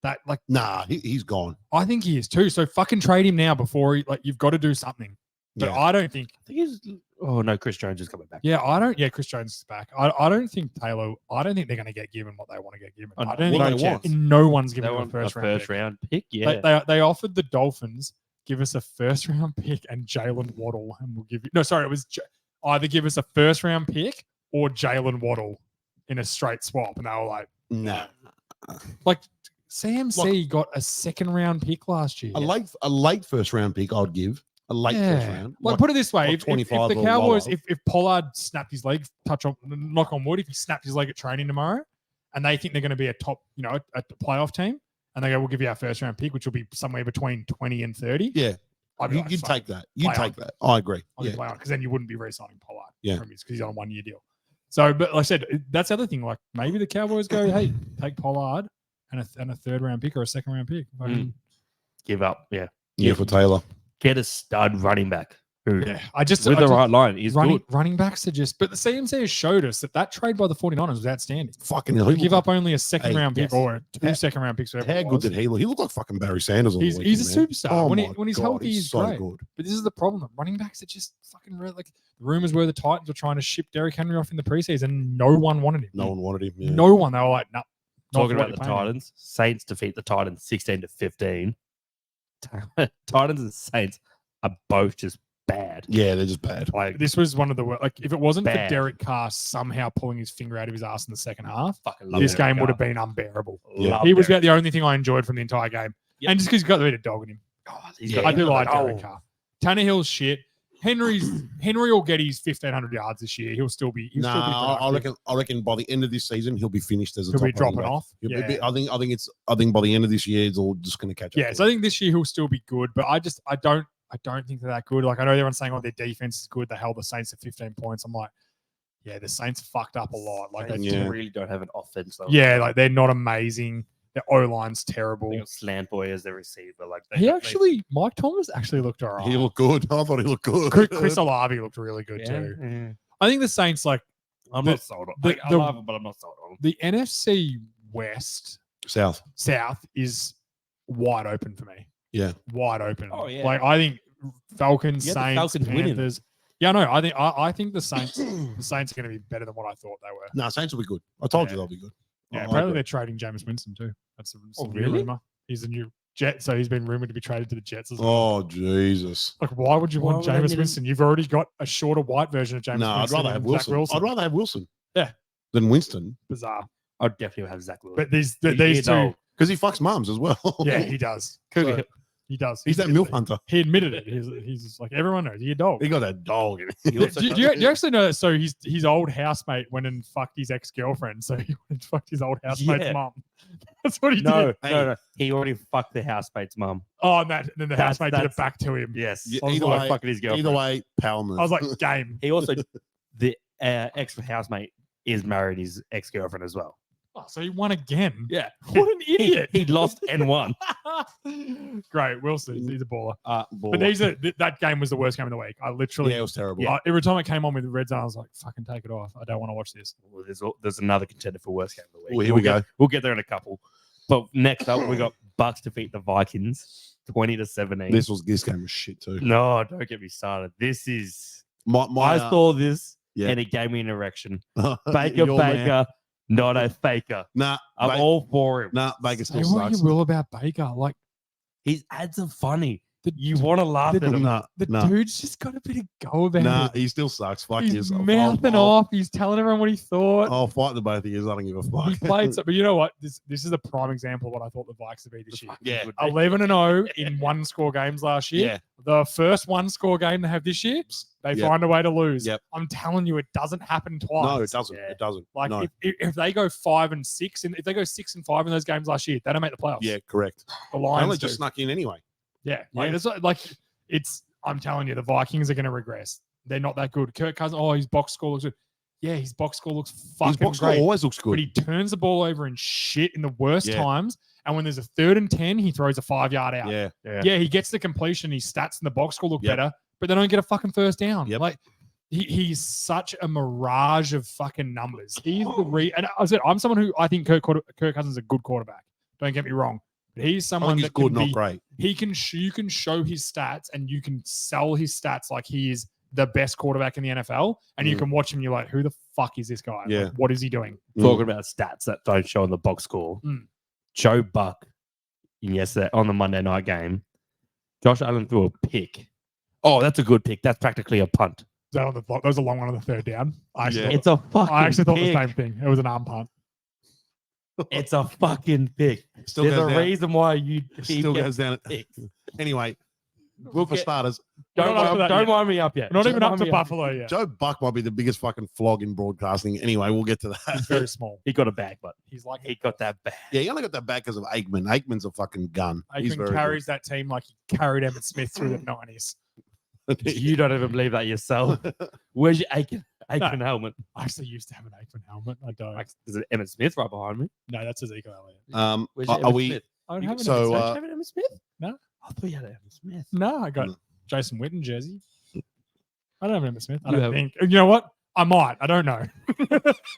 S3: That like
S2: Nah, he's gone.
S3: I think he is too. So fucking trade him now before he you've got to do something. But
S2: Yeah.
S3: I don't think.
S1: I think he's. Oh no, Chris Jones is coming back.
S3: Yeah, I don't. Yeah, Chris Jones is back. I don't think Taylor. I don't think they're going to get given what they want to get given.
S1: Oh,
S3: I don't
S2: what
S3: think
S2: they want.
S3: no one's
S1: They
S3: giving him a
S1: want
S3: first
S1: a
S3: round.
S1: first
S3: pick.
S1: round pick. Yeah,
S3: They offered the Dolphins give us a first round pick and Jalen Waddle, and we'll give you. No, sorry, it was either give us a first round pick or Jalen Waddle in a straight swap, and they were like,
S2: Nah.
S3: like Sam C got a second round pick last year.
S2: A late first round pick, I'd give. A late first round.
S3: Like, put it this way:
S2: like
S3: if
S2: 25
S3: the
S2: or
S3: Cowboys,
S2: lower.
S3: if Pollard snapped his leg, knock on wood, if he snapped his leg at training tomorrow, and they think they're going to be a top, a playoff team, and they go, we'll give you our first round pick, which will be somewhere between 20 and 30.
S2: Yeah.
S3: I'd be like,
S2: You'd
S3: fuck,
S2: take that. You'd
S3: play
S2: take that. I agree.
S3: I'll
S2: Yeah.
S3: play on because then you wouldn't be re-signing Pollard.
S2: Yeah.
S3: Because he's on a 1 year deal. So, but like I said, that's the other thing. Like maybe the Cowboys go, hey, take Pollard and a third round pick or a second round pick.
S1: give up. Yeah,
S2: Yeah, for Taylor.
S1: get a stud running back. Who,
S3: Yeah, I just
S1: with
S3: I
S1: the
S3: just-
S1: right line, is good.
S3: running backs are just. But the CMC has showed us that trade by the 49ers was outstanding.
S2: Fucking hell.
S3: To give up only a second
S2: Hey,
S3: round pick
S1: yes.
S3: or two
S2: How-
S3: second round picks. Whatever
S2: How
S3: it
S2: good
S3: was.
S2: did he look? He looked like fucking Barry Sanders on the
S3: He's a
S2: weekend, man.
S3: superstar.
S2: Oh
S3: when he's
S2: my
S3: healthy,
S2: God,
S3: he's
S2: so
S3: great.
S2: good.
S3: But this is the problem. Running backs are just fucking like the rumors were the Titans were trying to ship Derrick Henry off in the preseason. And no one wanted him.
S2: No one wanted him. Yeah.
S3: No one. They were like, no. Nah,
S1: Talking about the Titans, Saints defeat the Titans 16-15. Titans and Saints are both just bad.
S2: Yeah, they're just bad.
S1: Like
S3: This was one of the like if it wasn't
S1: Bad.
S3: for Derek Carr somehow pulling his finger out of his ass in the second half,
S1: fucking love
S3: this
S1: Derek
S3: game would have
S1: Carr.
S3: been unbearable.
S2: Yeah.
S3: He was
S1: Derek.
S3: about the only thing I enjoyed from the entire game.
S1: Yep.
S3: And just because he's got the bit of dog in him.
S1: He's
S2: Yeah.
S1: got-
S3: I do like
S1: Oh,
S3: Derek Carr. Tannehill's shit. Henry will get his 1,500 yards this year. He'll still be. He'll still be
S2: Nah, I
S3: productive.
S2: reckon by the end of this season he'll be finished as a
S3: He'll
S2: top
S3: be dropping
S2: running back.
S3: off.
S2: He'll
S3: Yeah.
S2: be- I think by the end of this year it's all just going to catch up.
S3: Yeah,
S2: to
S3: so I
S2: him.
S3: think this year he'll still be good, but I don't think they're that good. Like I know everyone's saying, oh, their defense is good. They held the Saints at 15 points. I'm like, yeah, the Saints fucked up a lot. Like they
S1: Saints
S2: Yeah.
S1: really don't have an offense. Though.
S3: yeah, like they're not amazing. Their O line's
S1: They
S3: terrible.
S1: got Slant Boy as their receiver. Like
S3: Mike Thomas actually looked all right.
S2: He looked good. I thought he looked good.
S3: Chris Olave looked really good too.
S1: Yeah.
S3: I think the Saints, like
S1: I'm
S3: The-
S1: not sold on.
S3: the-
S1: I
S3: the-
S1: love him, but I'm not sold on him.
S3: the NFC West
S2: South.
S3: South is wide open for me.
S2: Yeah.
S3: Wide open.
S1: Oh, yeah.
S3: Like I think Falcons,
S1: Yeah, the
S3: Saints,
S1: Falcons winning.
S3: Panthers. Yeah, no, I think the Saints are going to be better than what I thought they were.
S2: No, Saints will be good. I told
S3: Yeah.
S2: you they'll be good.
S3: Yeah,
S2: I
S3: apparently
S2: agree.
S3: they're trading Jameis Winston too. That's a new
S1: really?
S3: rumor. He's a new Jet, so he's been rumored to be traded to the Jets as well.
S2: Oh Jesus!
S3: Like, why would you
S1: Why
S3: want
S1: would they
S3: Jameis
S1: need him?
S3: Winston? You've already got a shorter white version of Jameis
S2: No, I'd
S3: Winston.
S2: rather have
S3: than Zach
S2: Wilson. I'd rather have Wilson.
S3: Yeah.
S2: Than Winston
S3: Bizarre.
S1: I'd definitely have Zach Wilson.
S3: But these
S1: You
S3: two,
S1: know.
S2: because he fucks mums as well.
S3: yeah, he does.
S1: Could-
S3: So, he does.
S2: He's that milf hunter.
S3: He admitted it. He's just like everyone knows. He's a dog.
S2: He got that dog in
S1: He
S2: it.
S1: also
S3: Do you actually know that? So his old housemate went and fucked his ex-girlfriend. So he went and fucked his old housemate's
S1: Yeah.
S3: mum. That's what he
S1: no,
S3: did.
S1: no. He already fucked the housemate's mum.
S3: Oh, and then the
S1: That's-
S3: housemate did it
S1: that's-
S3: back to him.
S1: Yes.
S2: Yeah,
S3: I was
S2: either
S3: like,
S2: way,
S1: fucking his girlfriend.
S2: Either way, power move.
S3: I was like, game.
S1: He also, the ex housemate is married his ex girlfriend as well.
S3: Oh, so he won again.
S1: Yeah.
S3: What an idiot.
S1: He lost and won.
S3: Great. Wilson, he's a baller.
S2: Ball.
S3: But that game was the worst game of the week. I literally,
S2: Yeah, it was terrible.
S3: every time it came on with the Red Zone, I was like, fucking take it off. I don't want to watch this.
S1: Well, there's another contender for worst game of the week.
S2: Well, here we go.
S1: We'll get there in a couple. But next up, we got Bucks defeat the Vikings 20-17.
S2: This game was shit too.
S1: No, don't get me started. This is.
S2: My
S1: I saw this
S2: yeah.
S1: and it gave me an erection.
S2: Your
S1: Baker,
S2: man.
S1: not a faker.
S2: Nah,
S1: I'm all for him.
S2: Nah, Baker
S3: Say
S2: still
S3: what
S2: sucks.
S3: you will about Baker. Like,
S1: His ads are funny. You want to laugh at him.
S2: Nah,
S3: the
S2: nah,
S3: dude's just got a bit of go about
S2: nah,
S3: it.
S2: he still sucks. Fuck
S3: He's
S2: you.
S3: mouthing off. He's telling everyone what he thought.
S2: I'll fight the both of you. I don't give a fuck.
S3: He played, but you know what? This is a prime example of what I thought the Vikes would be this year.
S2: Yeah.
S3: 11-0 in one-score games last year.
S2: Yeah.
S3: The first one-score game they have this year, they
S2: Yep.
S3: find a way to lose.
S2: Yep.
S3: I'm telling you, it doesn't happen twice.
S2: No, it doesn't.
S1: Yeah.
S2: It doesn't.
S3: Like
S2: no.
S3: if they go 5-6, and if they go 6-5 in those games last year, they don't make the playoffs.
S2: Yeah, correct.
S3: The
S2: They
S3: Lions
S2: only
S3: do.
S2: just snuck in anyway.
S3: Yeah,
S1: Yeah.
S3: it's. I'm telling you, the Vikings are going to regress. They're not that good. Kirk Cousins, his box score looks good. Yeah, his box score looks fucking
S2: His box score
S3: great.
S2: always looks
S3: But
S2: good.
S3: he turns the ball over in shit in the worst
S2: Yeah.
S3: times. And when there's a 3rd and 10, he throws a 5-yard out.
S2: Yeah.
S3: Yeah, he gets the completion. His stats in the box score look
S2: Yep.
S3: better, but they don't get a fucking first down.
S2: Yep.
S3: Like he's such a mirage of fucking numbers. He's the and I said I'm someone who I think Kirk Cousins is a good quarterback. Don't get me wrong. But he's
S2: I
S3: someone
S2: think he's
S3: that can
S2: good, not
S3: be,
S2: great.
S3: he can you can show his stats and you can sell his stats like he is the best quarterback in the NFL, and you
S2: Mm.
S3: can watch him. You're like, who the fuck is this guy?
S2: Yeah.
S3: Like, what is he doing?
S1: Talking about stats that don't show in the box score.
S3: Mm.
S1: Joe Buck, yesterday on the Monday night game, Josh Allen threw a pick. Oh, that's a good pick. That's practically a punt.
S3: That was a long one on the 3rd down. I actually,
S2: Yeah.
S1: It's a fucking
S3: I actually thought
S1: pick.
S3: the same thing. It was an arm punt.
S1: It's a fucking pick.
S2: Still
S1: There's
S2: goes
S1: a
S2: down.
S1: reason why you
S2: Still goes down.
S1: picks.
S2: Anyway,
S1: We'll
S2: for
S1: get-
S2: starters,
S3: We're not up to that
S1: Don't
S3: yet.
S1: wind me up yet.
S3: We're not
S1: Don't
S3: even up
S1: wind
S3: to
S1: me
S3: Buffalo yet.
S2: Joe Buck might be the biggest fucking flog in broadcasting. Anyway, we'll get to
S3: He's
S2: that.
S3: very small.
S1: He got a bag, but
S3: He's like
S1: he got that bag.
S2: Yeah, he only got that back because of Aikman. Aikman's a fucking gun. He's
S3: Aikman
S2: very
S3: carries that team like he carried Emmett Smith through the 90s.
S2: good.
S1: You don't even believe that yourself. Where's your Aiken helmet?
S3: I actually used to have an Aikman helmet. I don't.
S1: Like, there's an Emmett Smith right behind me.
S3: No, that's Ezekiel Elliott.
S1: Where's your
S2: Are
S1: Emmitt
S2: we?
S1: Smith?
S3: I don't
S1: You-
S3: have an
S2: so,
S3: Emmett Smith.
S1: Don't you have an Emmett Smith?
S3: No.
S1: I thought you had an Emmett Smith.
S3: No, I got
S2: No.
S3: Jason Witten jersey. I don't have an Emmett Smith. I
S1: You
S3: don't
S1: have-
S3: think. You know what? I might. I don't know.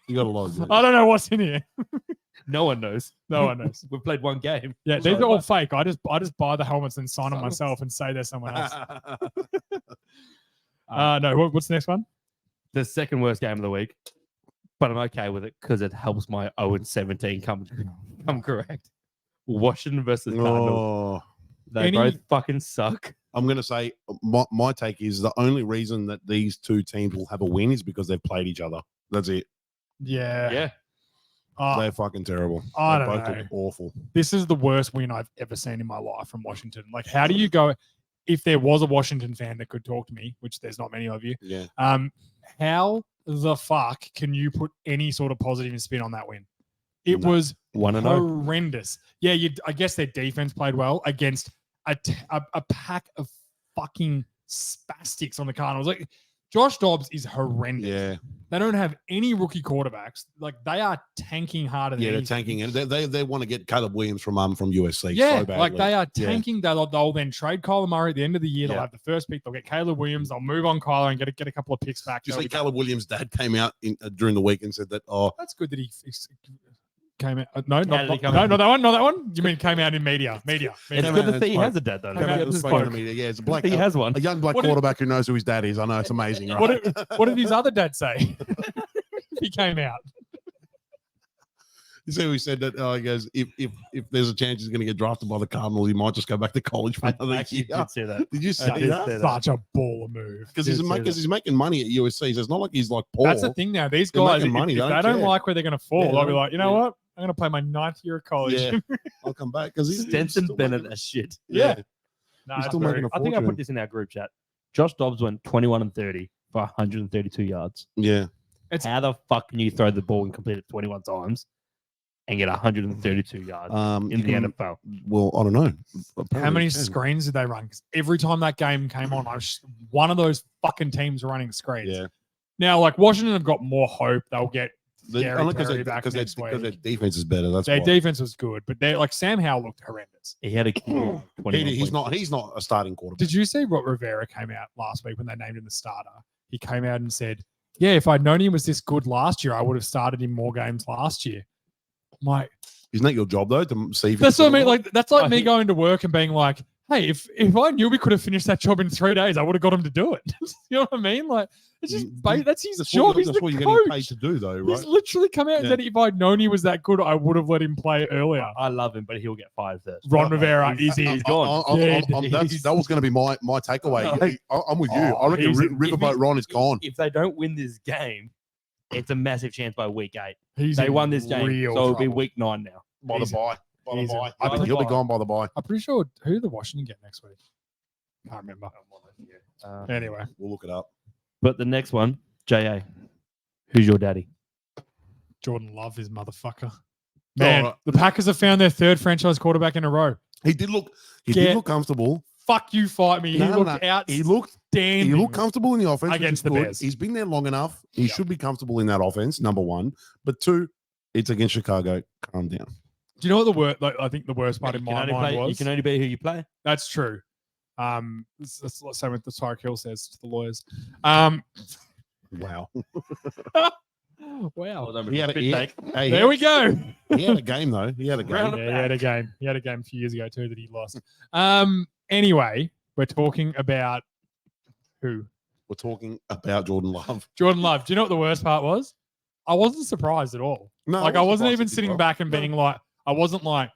S2: You got a lot. Of
S3: I don't know what's in here.
S1: No one knows.
S3: No one knows.
S1: We've played one game.
S3: Yeah, these are all fake. I just buy the helmets and sign them
S1: Sign 'em.
S3: myself and say they're someone else.
S1: Uh,
S3: No, what's the next one?
S1: The second worst game of the week, but I'm okay with it because it helps my 0-17 come correct. Washington versus Cardinals.
S2: Oh,
S1: They
S3: Any-
S1: both fucking suck.
S2: I'm going to say my take is the only reason that these two teams will have a win is because they've played each other. That's it.
S3: Yeah.
S1: Yeah.
S2: They're fucking terrible.
S3: I
S2: They
S3: don't
S2: both
S3: know.
S2: look awful.
S3: This is the worst win I've ever seen in my life from Washington. Like, how do you go? If there was a Washington fan that could talk to me, which there's not many of you,
S2: Yeah.
S3: how the fuck can you put any sort of positive spin on that win? It
S2: No.
S3: was
S1: 1-0.
S3: horrendous. Yeah, I guess their defense played well against a pack of fucking spastics on the Cardinals. Like, Josh Dobbs is horrendous.
S2: Yeah.
S3: They don't have any rookie quarterbacks. Like, they are tanking harder than
S2: Yeah, they're
S3: anything.
S2: tanking, and they want to get Caleb Williams from USC.
S3: Yeah,
S2: so badly.
S3: like they are
S2: Yeah.
S3: tanking. They'll then trade Kyler Murray at the end of the year. They'll
S2: Yeah.
S3: have the first pick. They'll get Caleb Williams. They'll move on Kyler and get a couple of picks back.
S2: Do you
S3: They'll
S2: see
S3: be-
S2: Caleb Williams' dad came out during the week and said that? Oh,
S3: That's good that he came out. No,
S1: How did he
S3: not
S1: come
S3: no,
S1: out?
S3: not that one. Not that one. You mean came out in media? Media.
S1: It's
S2: Yeah,
S1: good
S2: man,
S1: to see he
S2: it's
S1: has a dad, though.
S3: Okay,
S2: came out
S3: yeah,
S2: and
S3: this
S2: spoke to
S3: bloke.
S2: me. Yeah, it's a black,
S1: He has one.
S2: a young black
S3: What did-
S2: quarterback who knows who his dad is. I know it's amazing, right?
S3: What did his other dad say? He came out.
S2: You see, we said that. He goes, if there's a chance he's going to get drafted by the Cardinals, he might just go back to college for
S1: I
S2: another
S1: actually
S2: year.
S1: did see that.
S2: Did you see
S1: I did
S2: that?
S1: see that.
S3: Such a baller move.
S2: Because
S1: Did see that.
S2: he's making money at USC. So it's not like he's like poor.
S3: That's the thing now. These
S2: They're
S3: guys,
S2: making
S3: if,
S2: money,
S3: if
S2: they
S3: they
S2: don't
S3: don't
S2: care.
S3: like where they're going to fall,
S2: Yeah,
S3: they'll be
S2: they
S3: like, you know
S2: don't-
S3: what? I'm going to play my 9th year of college.
S2: Yeah. I'll come back because he's
S1: Stenson
S2: still
S1: Bennett
S2: making-
S1: as shit.
S3: Yeah.
S2: He's
S3: No, that's
S2: still
S3: very-
S2: making a
S1: I think I
S2: fortune.
S1: put this in our group chat. Josh Dobbs went 21-30 for 132 yards.
S2: Yeah.
S1: How the fuck can you throw the ball and complete it 21 times and get 132 yards in the NFL?
S2: Well, I don't know.
S3: How
S2: Apparently
S3: many
S2: he can.
S3: screens did they run? 'Cause every time that game came on, one of those fucking teams running screens.
S2: Yeah.
S3: Now, like Washington have got more hope. They'll get Scary
S2: Only
S3: Terry
S2: because
S3: back next
S2: their
S3: week.
S2: defense is better. That's
S3: Their
S2: why.
S3: defense was good, but they like Sam Howell looked horrendous.
S1: He had a
S2: He's not a starting quarterback.
S3: Did you see what Rivera came out last week when they named him the starter? He came out and said, "Yeah, if I'd known he was this good last year, I would have started him more games last year." I'm like,
S2: Isn't that your job though to see? If
S3: that's
S2: he's
S3: what I mean.
S2: good or
S3: Like that's like
S1: I
S3: me
S1: think-
S3: going to work and being like, "Hey, if I knew we could have finished that job in 3 days, I would have got him to do it." You know what I mean? Like it's just that's his
S2: That's
S3: job.
S2: what,
S3: He's
S2: that's
S3: the
S2: what you're getting paid
S3: coach.
S2: to do, though,
S3: He's
S2: right?
S3: literally come out and
S2: Yeah.
S3: said, "If I'd known he was that good, I would have let him play earlier."
S1: I love him, but he'll get fired first.
S3: Ron Rivera
S1: He's
S3: is
S1: gone.
S3: Dead.
S2: That was going to be my takeaway.
S1: Like-
S2: I'm with you.
S3: Oh,
S2: I reckon
S3: he's-
S2: Riverboat Ron is gone.
S1: If they don't win this game, it's a massive chance by week 8.
S3: He's
S1: They
S3: in
S1: won this game,
S3: real
S1: so it'll be
S3: trouble.
S1: week 9 now.
S2: By the
S3: He's-
S2: bye. By the
S3: he's a-
S2: bye.
S3: by the
S2: He'll be
S1: bye.
S2: gone by the bye.
S3: I'm pretty sure who the Washington get next week. Can't remember.
S1: Uh,
S3: Anyway,
S2: We'll look it up.
S1: But the next one, JA, who's your daddy?
S3: Jordan Love is motherfucker. Man,
S2: right.
S3: the Packers have found their third franchise quarterback in a row.
S2: He did look
S3: Get-
S2: comfortable.
S3: Fuck you, fight me.
S2: No,
S3: he
S2: no,
S3: looked
S2: no.
S3: outstanding.
S2: He looked comfortable in the offense which
S3: Against
S2: is
S3: the
S2: good.
S3: Bears.
S2: He's been there long enough. He
S3: Yeah.
S2: should be comfortable in that offense. Number one, but two, it's against Chicago. Calm down.
S3: Do you know what the worst? Like, I think the worst part
S1: You
S3: in
S1: can
S3: my
S1: only
S3: mind
S1: play-
S3: was
S1: You can only be who you play.
S3: that's true. That's the same with the Tyreek Hill says to the lawyers.
S2: Wow.
S3: Wow.
S2: He had a, he had- hey,
S3: There we go.
S2: he had a game though. He had a game.
S1: Round
S3: Yeah, he had a game. He had a game a few years ago too that he lost. Anyway, we're talking about who?
S2: We're talking about Jordan Love.
S3: Jordan Love. Do you know what the worst part was? I wasn't surprised at all.
S2: No,
S3: Like I wasn't
S2: surprised
S3: even
S2: he did
S3: sitting
S2: well.
S3: back and
S2: No.
S3: being like, I wasn't like,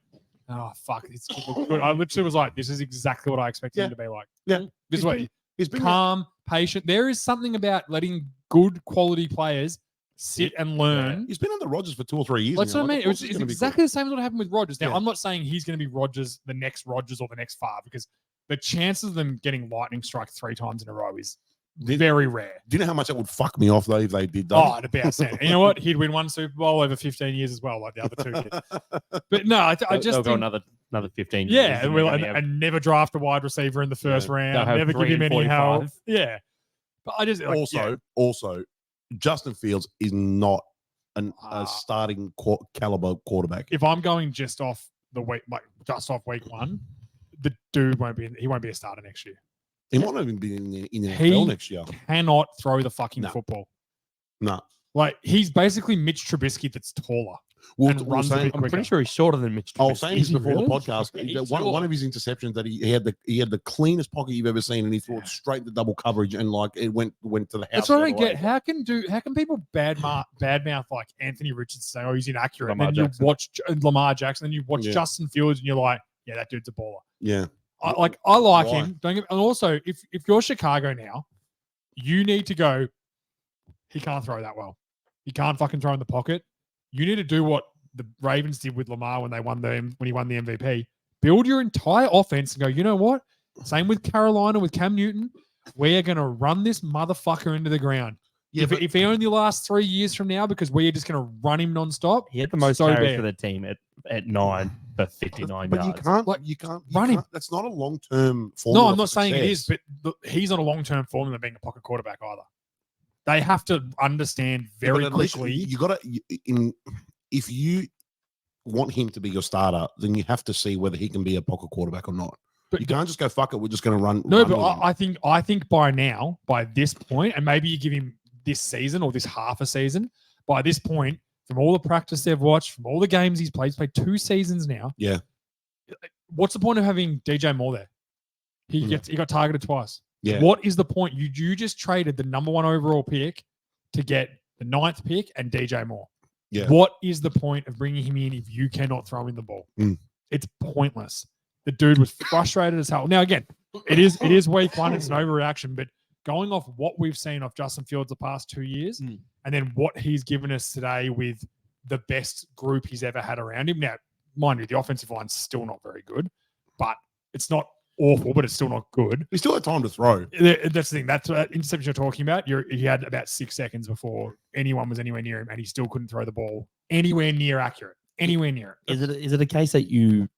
S3: oh fuck, it's good. I literally was like, this is exactly what I expected him
S2: Yeah.
S3: to be like.
S2: Yeah.
S3: This
S2: He's
S3: way,
S2: He's been
S3: calm, patient. There is something about letting good quality players sit and learn.
S2: He's been under Rodgers for 2 or 3 years.
S3: That's
S2: now.
S3: what I
S2: Like,
S3: mean.
S2: of
S3: It was
S2: course he's
S3: it's
S2: gonna be
S3: exactly the same as what happened with Rodgers. Now,
S2: Yeah.
S3: I'm not saying he's going to be Rodgers, the next Rodgers or the next Favre, because the chances of them getting lightning strike 3 times in a row is
S2: Did-
S3: very rare.
S2: Do you know how much that would fuck me off though if they did that?
S3: Oh, at about cent. And you know what? He'd win 1 Super Bowl over 15 years as well, like the other 2 did. But no, I
S1: They'll
S3: just
S1: go
S3: think,
S1: another 15 years.
S3: yeah, and,
S1: and
S3: we'll,
S1: they're
S3: and,
S1: gonna have-
S3: and never draft a wide receiver in the first
S2: Yeah.
S3: round.
S1: They'll have
S3: Never give
S1: 3
S3: him
S1: and
S3: any help.
S1: 45.
S3: Yeah, but I just like, yeah.
S2: also, Justin Fields is not
S3: Ah.
S2: a starting caliber quarterback.
S3: If I'm going just off the week, like just off week 1, the dude won't be. He won't be a starter next year.
S2: He might not even be in the
S3: He-
S2: NFL next year.
S3: Cannot throw the fucking
S2: No.
S3: football.
S2: No.
S3: Like he's basically Mitch Trubisky that's taller.
S2: We'll,
S3: And
S2: we'll
S3: runs a
S2: say,
S3: bit
S1: I'm
S3: quicker.
S1: pretty sure he's shorter than Mitch.
S2: I was
S1: Trubisky.
S2: saying this
S3: Is he
S2: before
S3: really?
S2: the podcast.
S1: Yeah, he's
S2: that one of his interceptions that he had the cleanest pocket you've ever seen, and he threw it straight to double coverage, and like it went to the house.
S3: That's what I
S2: the
S3: don't
S2: other
S3: get.
S2: way.
S3: How can people badmouth like Anthony Richardson say, oh, he's inaccurate,
S1: Lamar
S3: and then
S1: Jackson.
S3: you watch Lamar Jackson, and you watch
S2: Yeah.
S3: Justin Fields, and you're like, yeah, that dude's a baller.
S2: Yeah.
S3: I like
S2: Why?
S3: him. Don't get, and also if you're Chicago now, you need to go. He can't throw that well. He can't fucking throw in the pocket. You need to do what the Ravens did with Lamar when he won the MVP. Build your entire offense and go. You know what? Same with Carolina with Cam Newton. We're gonna run this motherfucker into the ground.
S2: Yeah, but
S3: if he only lasts 3 years from now because we're just gonna run him nonstop.
S1: He had the most
S3: So
S1: carries
S3: bad.
S1: for the team at 9 for 59
S2: but
S1: yards.
S2: you can't
S3: Like,
S2: you can't
S3: run him.
S2: That's not a long term.
S3: No, I'm not saying it is, but he's on a long-term formula of being a pocket quarterback either. They have to understand very quickly.
S2: You got to if you want him to be your starter, then you have to see whether he can be a pocket quarterback or not.
S3: But
S2: You can't just go fuck it. We're just going to run.
S3: No,
S2: run
S3: but
S2: with him.
S3: I think by now, by this point, and maybe you give him this season or this half a season, by this point, from all the practice they've watched, from all the games he's played 2 seasons now.
S2: Yeah.
S3: What's the point of having DJ Moore there? He
S2: Yeah.
S3: he got targeted twice.
S2: Yeah.
S3: What is the point? You just traded the number 1 overall pick to get the 9th pick and DJ Moore.
S2: Yeah.
S3: What is the point of bringing him in if you cannot throw in the ball?
S2: Mm.
S3: It's pointless. The dude was frustrated as hell. Now again, it is week 1. It's an overreaction, but going off what we've seen of Justin Fields the past 2 years,
S1: Mm.
S3: and then what he's given us today with the best group he's ever had around him. Now, mind you, the offensive line's still not very good, but it's not awful, but it's still not good.
S2: He still had time to throw.
S3: That's the thing. That's what interception you're talking about. He had about 6 seconds before anyone was anywhere near him, and he still couldn't throw the ball anywhere near accurate. Anywhere near it.
S1: Is it a case that you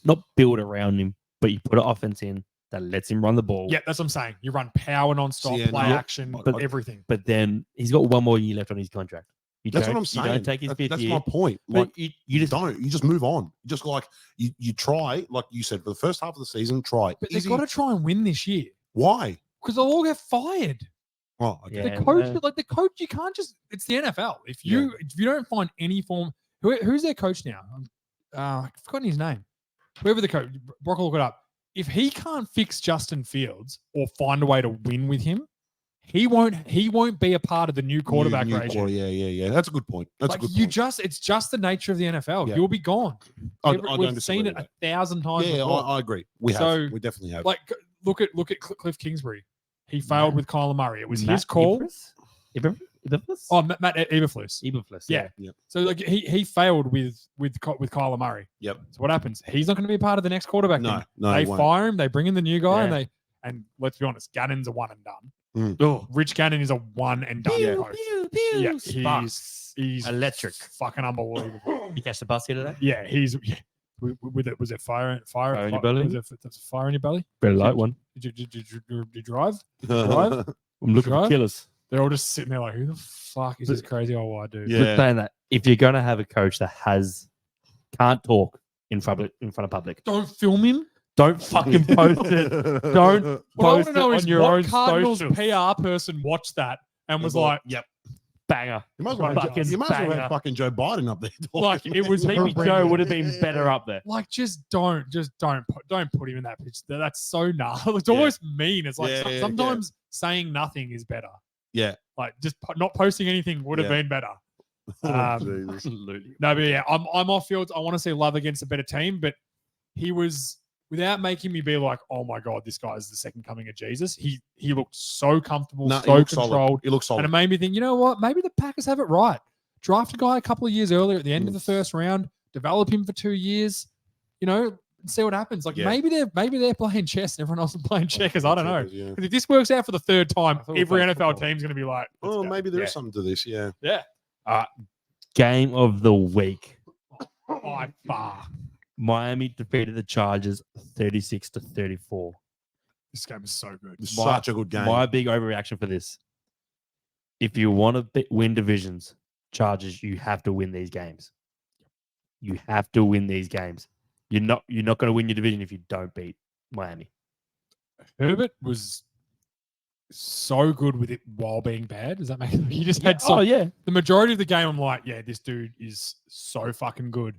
S1: not build around him, but you put an offense in that lets him run the ball?
S3: Yeah, that's what I'm saying. You run power nonstop,
S2: Yeah,
S3: play
S2: no,
S3: action,
S2: but-
S3: everything.
S1: But then he's got 1 more year left on his contract.
S2: That's what I'm
S1: You
S2: saying.
S1: don't take his fifth
S2: That's
S1: year.
S2: my point.
S1: But
S2: Like,
S1: you just
S2: don't. You just move on. Just like you try, like you said, for the first half of the season, try.
S3: But
S2: Is
S3: they've got to try and win this year
S2: why?
S3: because they'll all get fired.
S2: Oh, okay.
S1: Yeah.
S3: The coach,
S1: well-
S3: like the coach, you can't just. It's the NFL. If you don't find any form, who's their coach now? I've forgotten his name. Whoever the coach, Brock will look it up. If he can't fix Justin Fields or find a way to win with him, he won't be a part of the new quarterback regime.
S2: Yeah. That's a good point. That's
S3: Like
S2: a good
S3: you
S2: point.
S3: it's just the nature of the NFL.
S2: Yeah.
S3: You'll be gone.
S2: I
S3: We've
S2: don't
S3: seen
S2: disagree
S3: it
S2: with
S3: 1,000 times.
S2: Yeah,
S3: before.
S2: I agree. We have.
S3: So,
S2: We definitely have.
S3: Like look at Cliff Kingsbury. He failed with Kyler Murray. It was
S1: Matt
S3: his call.
S1: Eberflus?
S3: Oh, Matt Eberflus.
S1: Eberflus.
S3: Yeah.
S2: Yep.
S3: So like he failed with Kyler Murray.
S2: Yep.
S3: So what happens? He's not going to be a part of the next quarterback.
S2: No,
S3: team.
S2: no.
S3: They
S2: it won't.
S3: fire him. They bring in the new guy,
S1: Yeah.
S3: and let's be honest, Gannon's a one and done.
S1: Oh,
S3: Rich Gannon is a one and done
S2: Yeah.
S3: coach.
S1: pew,
S3: Yeah,
S1: Sparks.
S3: he's
S1: Electric.
S3: fucking unbelievable.
S1: You catch the bus here today?
S3: Yeah, with it. Was it fire
S1: in your belly?
S3: Was it fire in your belly?
S1: Very light one.
S3: Did you drive? Drive?
S1: I'm looking for
S3: Right?
S1: killers.
S3: They're all just sitting there like, who the fuck is this crazy old white dude?
S2: Yeah.
S1: Just saying that if you're going to have a coach that can't talk in front of public,
S3: Don't film him.
S1: don't fucking post it. Don't
S3: What I want
S1: post
S3: to
S1: it
S3: know
S1: on
S3: is
S1: your
S3: what
S1: own
S3: Cardinals
S1: socials.
S3: PR person watched that and was like,
S2: "Yep,
S1: Banger.
S2: you might as well
S1: Fucking
S2: have
S1: banger.
S2: fucking Joe Biden up there."
S3: like it was
S1: Maybe
S3: horrendous.
S1: Joe would have been better up there.
S3: Like just don't put him in that pitch. That's so gnarly. It's
S2: Yeah.
S3: almost mean. It's like
S2: Yeah, yeah,
S3: sometimes saying nothing is better.
S2: Yeah.
S3: Like just not posting anything would have
S2: Yeah.
S3: been better.
S2: Oh, Jesus.
S1: Absolutely.
S3: No, but yeah, I'm off field. I want to see Love against a better team, but he was without making me be like, oh my god, this guy is the second coming of Jesus. He looked so comfortable,
S2: No, he
S3: so
S2: looks
S3: controlled,
S2: solid. He looks
S3: and
S2: solid.
S3: it made me think, you know what? Maybe the Packers have it right. Draft a guy a couple of years earlier at the end of the first round, develop him for 2 years, and see what happens. Like
S2: Yeah.
S3: maybe they're playing chess and everyone else is playing checkers. I don't know.
S2: Yeah.
S3: Because if this works out for the third time,
S1: I thought we
S3: every
S1: played
S3: NFL
S1: football.
S3: team's going to be like, let's
S2: Oh,
S3: go.
S2: maybe there is
S3: Yeah.
S2: something to this. Yeah.
S3: Yeah.
S1: Game of the week.
S3: By far.
S1: Miami defeated the Chargers 36-34.
S3: This game is so good.
S2: It's
S1: My-
S2: such a good game.
S1: My big overreaction for this. If you want to win divisions, Chargers, you have to win these games. You have to win these games. You're not going to win your division if you don't beat Miami.
S3: Herbert was so good with it while being bad. Does that make sense? He just had so
S1: yeah.
S3: the majority of the game. I'm like, yeah, this dude is so fucking good.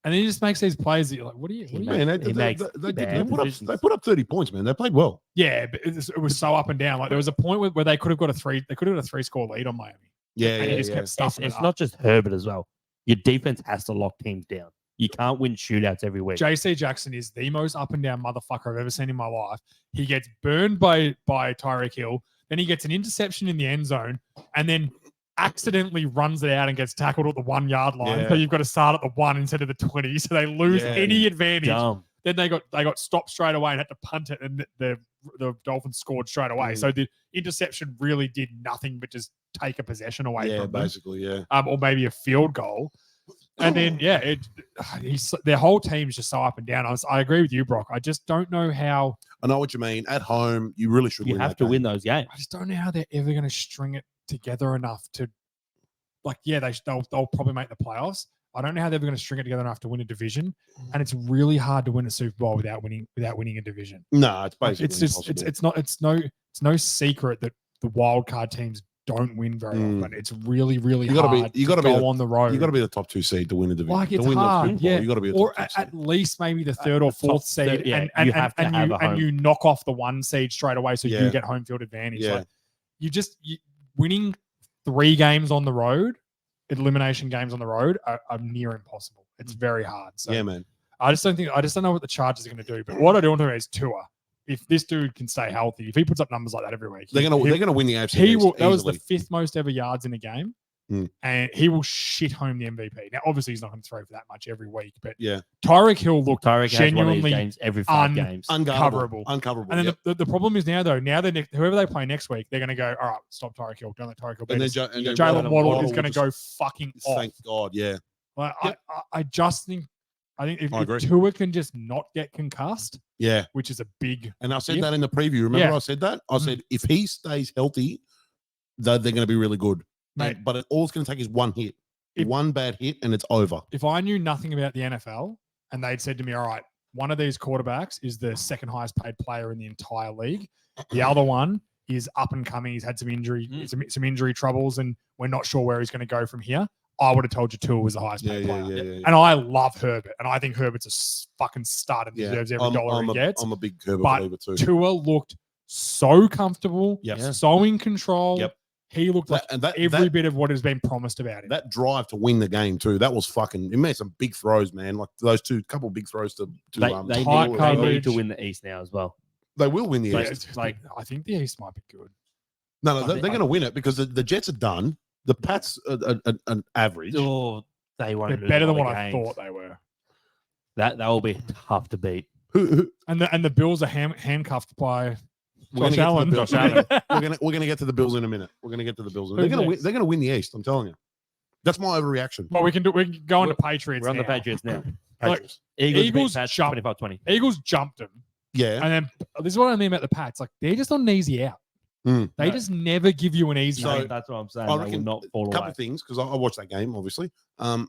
S3: And then he just makes these plays that you're like, what are you?
S1: He
S3: What are you?
S1: makes-
S2: Man,
S1: He makes
S2: they
S1: bad
S2: put up,
S1: decisions.
S2: they put up 30 points, man. They played well.
S3: Yeah, but it was so up and down. Like there was a point where they could have got a 3-score lead on Miami.
S2: Yeah,
S3: And he
S2: yeah,
S3: just
S2: yeah.
S3: kept
S1: It's,
S3: stuffing it
S1: it's
S3: up.
S1: not just Herbert as well. Your defense has to lock teams down. You can't win shootouts every week.
S3: JC Jackson is the most up and down motherfucker I've ever seen in my life. He gets burned by Tyreek Hill, then he gets an interception in the end zone, and then accidentally runs it out and gets tackled at the 1 yard line.
S2: Yeah.
S3: So you've got to start at the 1 instead of the 20. So they lose
S2: Yeah.
S3: any advantage.
S1: Dumb.
S3: Then they got stopped straight away and had to punt it, and the Dolphins scored straight away.
S2: Mm.
S3: So the interception really did nothing but just take a possession away
S2: Yeah,
S3: from them,
S2: basically, yeah.
S3: or maybe a field goal. And then their whole team's just so up and down. I agree with you, Brock. I just don't know how.
S2: I know what you mean. At home, you really should
S1: You
S2: win
S1: have
S2: that
S1: to
S2: game.
S1: win those games.
S3: I just don't know how they're ever going to string it together enough to, like, yeah, they'll probably make the playoffs. I don't know how they're going to string it together enough to win a division, and it's really hard to win a Super Bowl without winning a division.
S2: No, it's
S3: Like,
S2: basically
S3: it's just
S2: impossible.
S3: it's no secret that the wild card teams don't win very
S2: Mm.
S3: often. It's really really
S2: You gotta be-
S3: hard
S2: you
S3: to
S2: gotta be
S3: go
S2: the-
S3: on the road.
S2: You got to be the top 2 seed to win a division.
S3: Like,
S2: To
S3: it's
S2: win the
S3: hard,
S2: Super Bowl,
S3: yeah.
S2: You got to be a
S3: or
S2: top 2 seed.
S3: at least maybe the third or
S1: the
S3: fourth
S1: top
S3: seed,
S1: third, yeah,
S3: and
S1: you have to have a home.
S3: you knock off the 1 seed straight away, so
S2: Yeah.
S3: you get home field advantage.
S2: Yeah.
S3: Like, you winning 3 games on the road, elimination games on the road, are near impossible. It's very hard. So
S2: Yeah, man.
S3: I just don't know what the Chargers are going to do. But what I do want to know is Tua. If this dude can stay healthy, if he puts up numbers like that every week,
S2: They're gonna win the AFC.
S3: he
S2: East
S3: will. That was the
S2: easily.
S3: 5th most ever yards in a game,
S2: Mm.
S3: and he will shit home the MVP. Now, obviously, he's not going to throw for that much every week, but
S2: Yeah.
S3: Tyreek Hill looked
S1: Tyreek has one of these
S3: genuinely
S1: games every 5 games.
S2: Uncoverable.
S3: coverable.
S2: Uncoverable.
S3: And then
S2: yep.
S3: the problem is now whoever they play next week, they're going to go, all right, stop Tyreek Hill. Don't let Tyreek Hill beat
S2: And then
S3: us.
S2: and then
S3: Jalen Waddle is
S2: will
S3: going to
S2: just-
S3: go fucking off.
S2: Thank God. Yeah.
S3: Like,
S2: Yep.
S3: I just think if
S2: I agree.
S3: Tua can just not get concussed,
S2: Yeah.
S3: which is a big
S2: And I said
S3: Yeah.
S2: that in the preview. Remember
S3: Yeah.
S2: I said that? I
S3: Mhm.
S2: said if he stays healthy, they're going to be really good.
S3: Mate.
S2: But all it's going to take is one hit, one bad hit, and it's over.
S3: If I knew nothing about the NFL and they'd said to me, all right, one of these quarterbacks is the second highest paid player in the entire league. The other one is up and coming. He's had some injury, some injury troubles, and we're not sure where he's going to go from here. I would have told you Tua was the highest paid player.
S2: Yeah.
S3: And I love Herbert, and I think Herbert's a fucking stud and deserves every dollar he gets.
S2: I'm a big Herbert believer too.
S3: Tua looked so comfortable, so in control.
S2: Yep.
S3: He looked like every bit of what has been promised about him.
S2: That drive to win the game too. That was fucking. He made some big throws, man. Like those couple big throws to
S1: they need to win the East now as well.
S2: They will win the East.
S3: Like I think the East might be good.
S2: No, they're going to win it because the Jets are done. The Pats are an average.
S1: Oh, they won't.
S3: They're better than what I thought they were.
S1: That will be tough to beat.
S3: And the Bills are handcuffed by
S2: Josh
S3: Allen.
S2: We're gonna get to the Bills in a minute. We're gonna get to the Bills. They're gonna win. They're gonna win the East. I'm telling you. That's my overreaction.
S3: Well, we can go on to Patriots.
S1: We're on the Patriots now.
S3: Like,
S1: Eagles jumped 25-20.
S3: Eagles jumped them.
S2: Yeah.
S3: And then this is what I mean about the Pats. Like they're just on an easy out. They just never give you an easy out.
S1: That's what I'm saying.
S2: I reckon
S1: not fall
S2: a couple of things because I watched that game. Obviously, I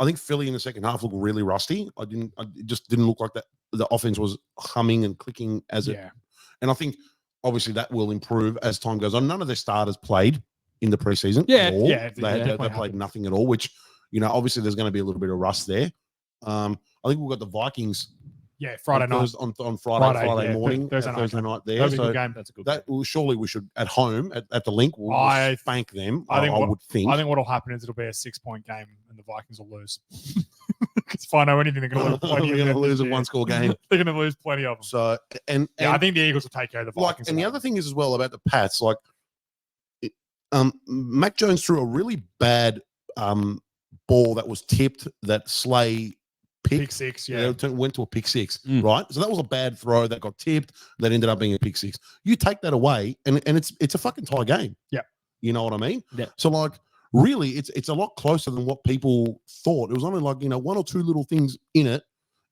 S2: think Philly in the second half looked really rusty. It just didn't look like that. The offense was humming and clicking as it. And I think obviously that will improve as time goes on. None of their starters played in the preseason. They played nothing at all. Which obviously there's going to be a little bit of rust there. I think we've got the Vikings.
S3: Yeah, Friday night.
S2: On Friday morning, Thursday night there.
S3: So good game. That's a good game.
S2: Surely we should at home at the link. We'll spank them. I would think.
S3: I think what'll happen is it'll be a 6-point game and the Vikings will lose. Because if I know anything, they're going to lose plenty.
S2: They're going to lose a 1-score game.
S3: They're going to lose plenty of them.
S2: So and
S3: I think the Eagles will take care of the Vikings.
S2: And the other thing is as well about the Pats, like Mac Jones threw a really bad ball that was tipped that Slay
S3: pick six,
S2: went to a pick six, right? So that was a bad throw that got tipped that ended up being a pick six. You take that away, and it's a fucking tie game.
S3: Yeah,
S2: you know what I mean.
S1: Yeah.
S2: So like, really, it's a lot closer than what people thought. It was only like one or two little things in it,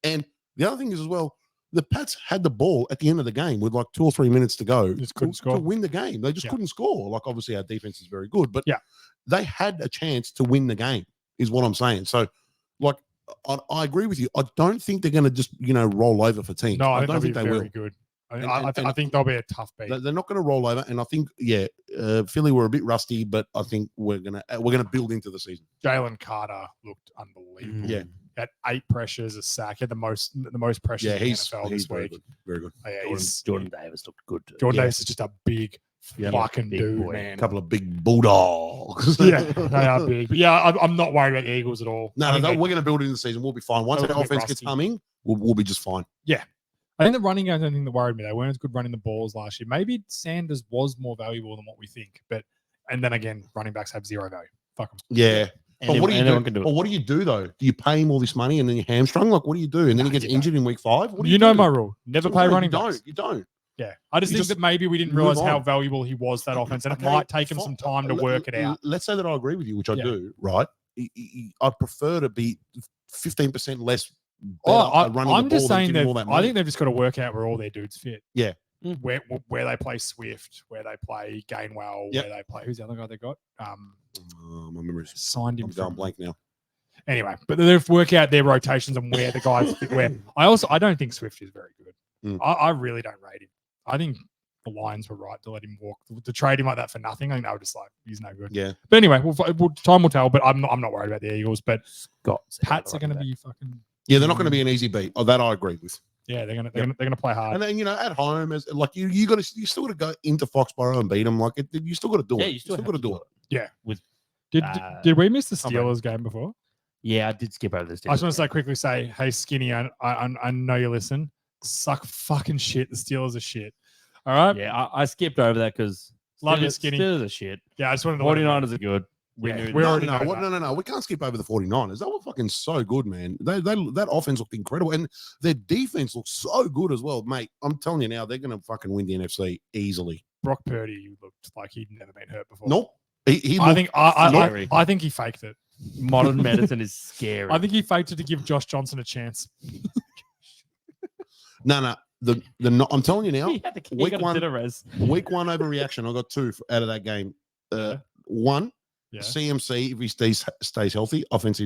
S2: and the other thing is as well, the Pats had the ball at the end of the game with like 2 or 3 minutes to go.
S3: Just couldn't score
S2: to win the game. They just couldn't score. Like obviously our defense is very good, but they had a chance to win the game. Is what I'm saying. So like. I agree with you. I don't think they're going to just roll over for teams.
S3: No, I don't think
S2: they
S3: will.
S2: Very
S3: good. I think they'll be a tough beat.
S2: They're not going to roll over, and I think Philly were a bit rusty, but I think we're gonna build into the season.
S3: Jalen Carter looked unbelievable.
S2: Yeah,
S3: had 8 pressures, a sack. He had the most pressures in the NFL this week.
S2: Very good.
S3: Oh, yeah,
S1: Jordan Davis looked good too.
S3: Jordan Davis is just a big fucking big dude,
S1: boy.
S3: man.
S2: A couple of big bulldogs.
S3: Yeah, they are big. But yeah, I'm not worried about the Eagles at all.
S2: No, we're going to build it in the season. We'll be fine. Once our offense gets humming, we'll be just fine.
S3: Yeah. I think the running game is the only thing that worried me. They weren't as good running the balls last year. Maybe Sanders was more valuable than what we think. And then again, running backs have zero value. Fuck them.
S2: Yeah. But what do you do?
S1: Or
S2: what do you do though? Do you pay him all this money and then you're hamstrung? Like, what do you do? And then he gets injured in week 5? What do
S3: you know
S2: do?
S3: my rule. Never pay running backs.
S2: You don't.
S3: Yeah. I just think that maybe we didn't realize how valuable he was, that offense, and it might take him some time to work it out.
S2: Let's say that I agree with you, which I do, right? I'd prefer to be 15% less.
S3: I'm just saying that I think they've just got to work out where all their dudes fit.
S2: Yeah.
S3: Where they play Swift, where they play Gainwell, where they play. Who's the other guy they got?
S2: My memory's
S3: signed him.
S2: I'm going blank now.
S3: Anyway, but they've worked out their rotations and where the guys fit where. I don't think Swift is very good. I really don't rate him. I think the Lions were right to let him walk, to trade him like that for nothing. I think they were just like, he's no good.
S2: Yeah.
S3: But anyway, time will tell. But I'm not worried about the Eagles. But Pats are going to be fucking.
S2: Yeah, they're not going to be an easy beat. Oh, that I agree with.
S3: Yeah, they're gonna play hard.
S2: And then at home, as like you still got to go into Foxborough and beat them. Like you still got to do it.
S1: You still got to do it.
S3: Yeah. Did we miss the Steelers game before?
S1: Yeah, I did skip over this.
S3: I just want to quickly say, hey Skinny, I know you listen. Suck fucking shit. The Steelers are shit. All right.
S1: Yeah, I skipped over that because
S3: love you, Skinny.
S1: Steelers are shit.
S3: Yeah, I just wanted to.
S1: 49ers are good.
S3: We already know.
S2: No. We can't skip over the 49ers. They were fucking so good, man. That offense looked incredible, and their defense looked so good as well, mate. I'm telling you now, they're going to fucking win the NFC easily.
S3: Brock Purdy looked like he'd never been hurt before.
S2: Nope.
S3: I think he faked it.
S1: Modern medicine is scary.
S3: I think he faked it to give Josh Johnson a chance.
S2: No. I'm telling you now.
S1: Week one
S2: overreaction. I got 2 out of that game. One,
S3: Yeah.
S2: CMC, if he stays healthy,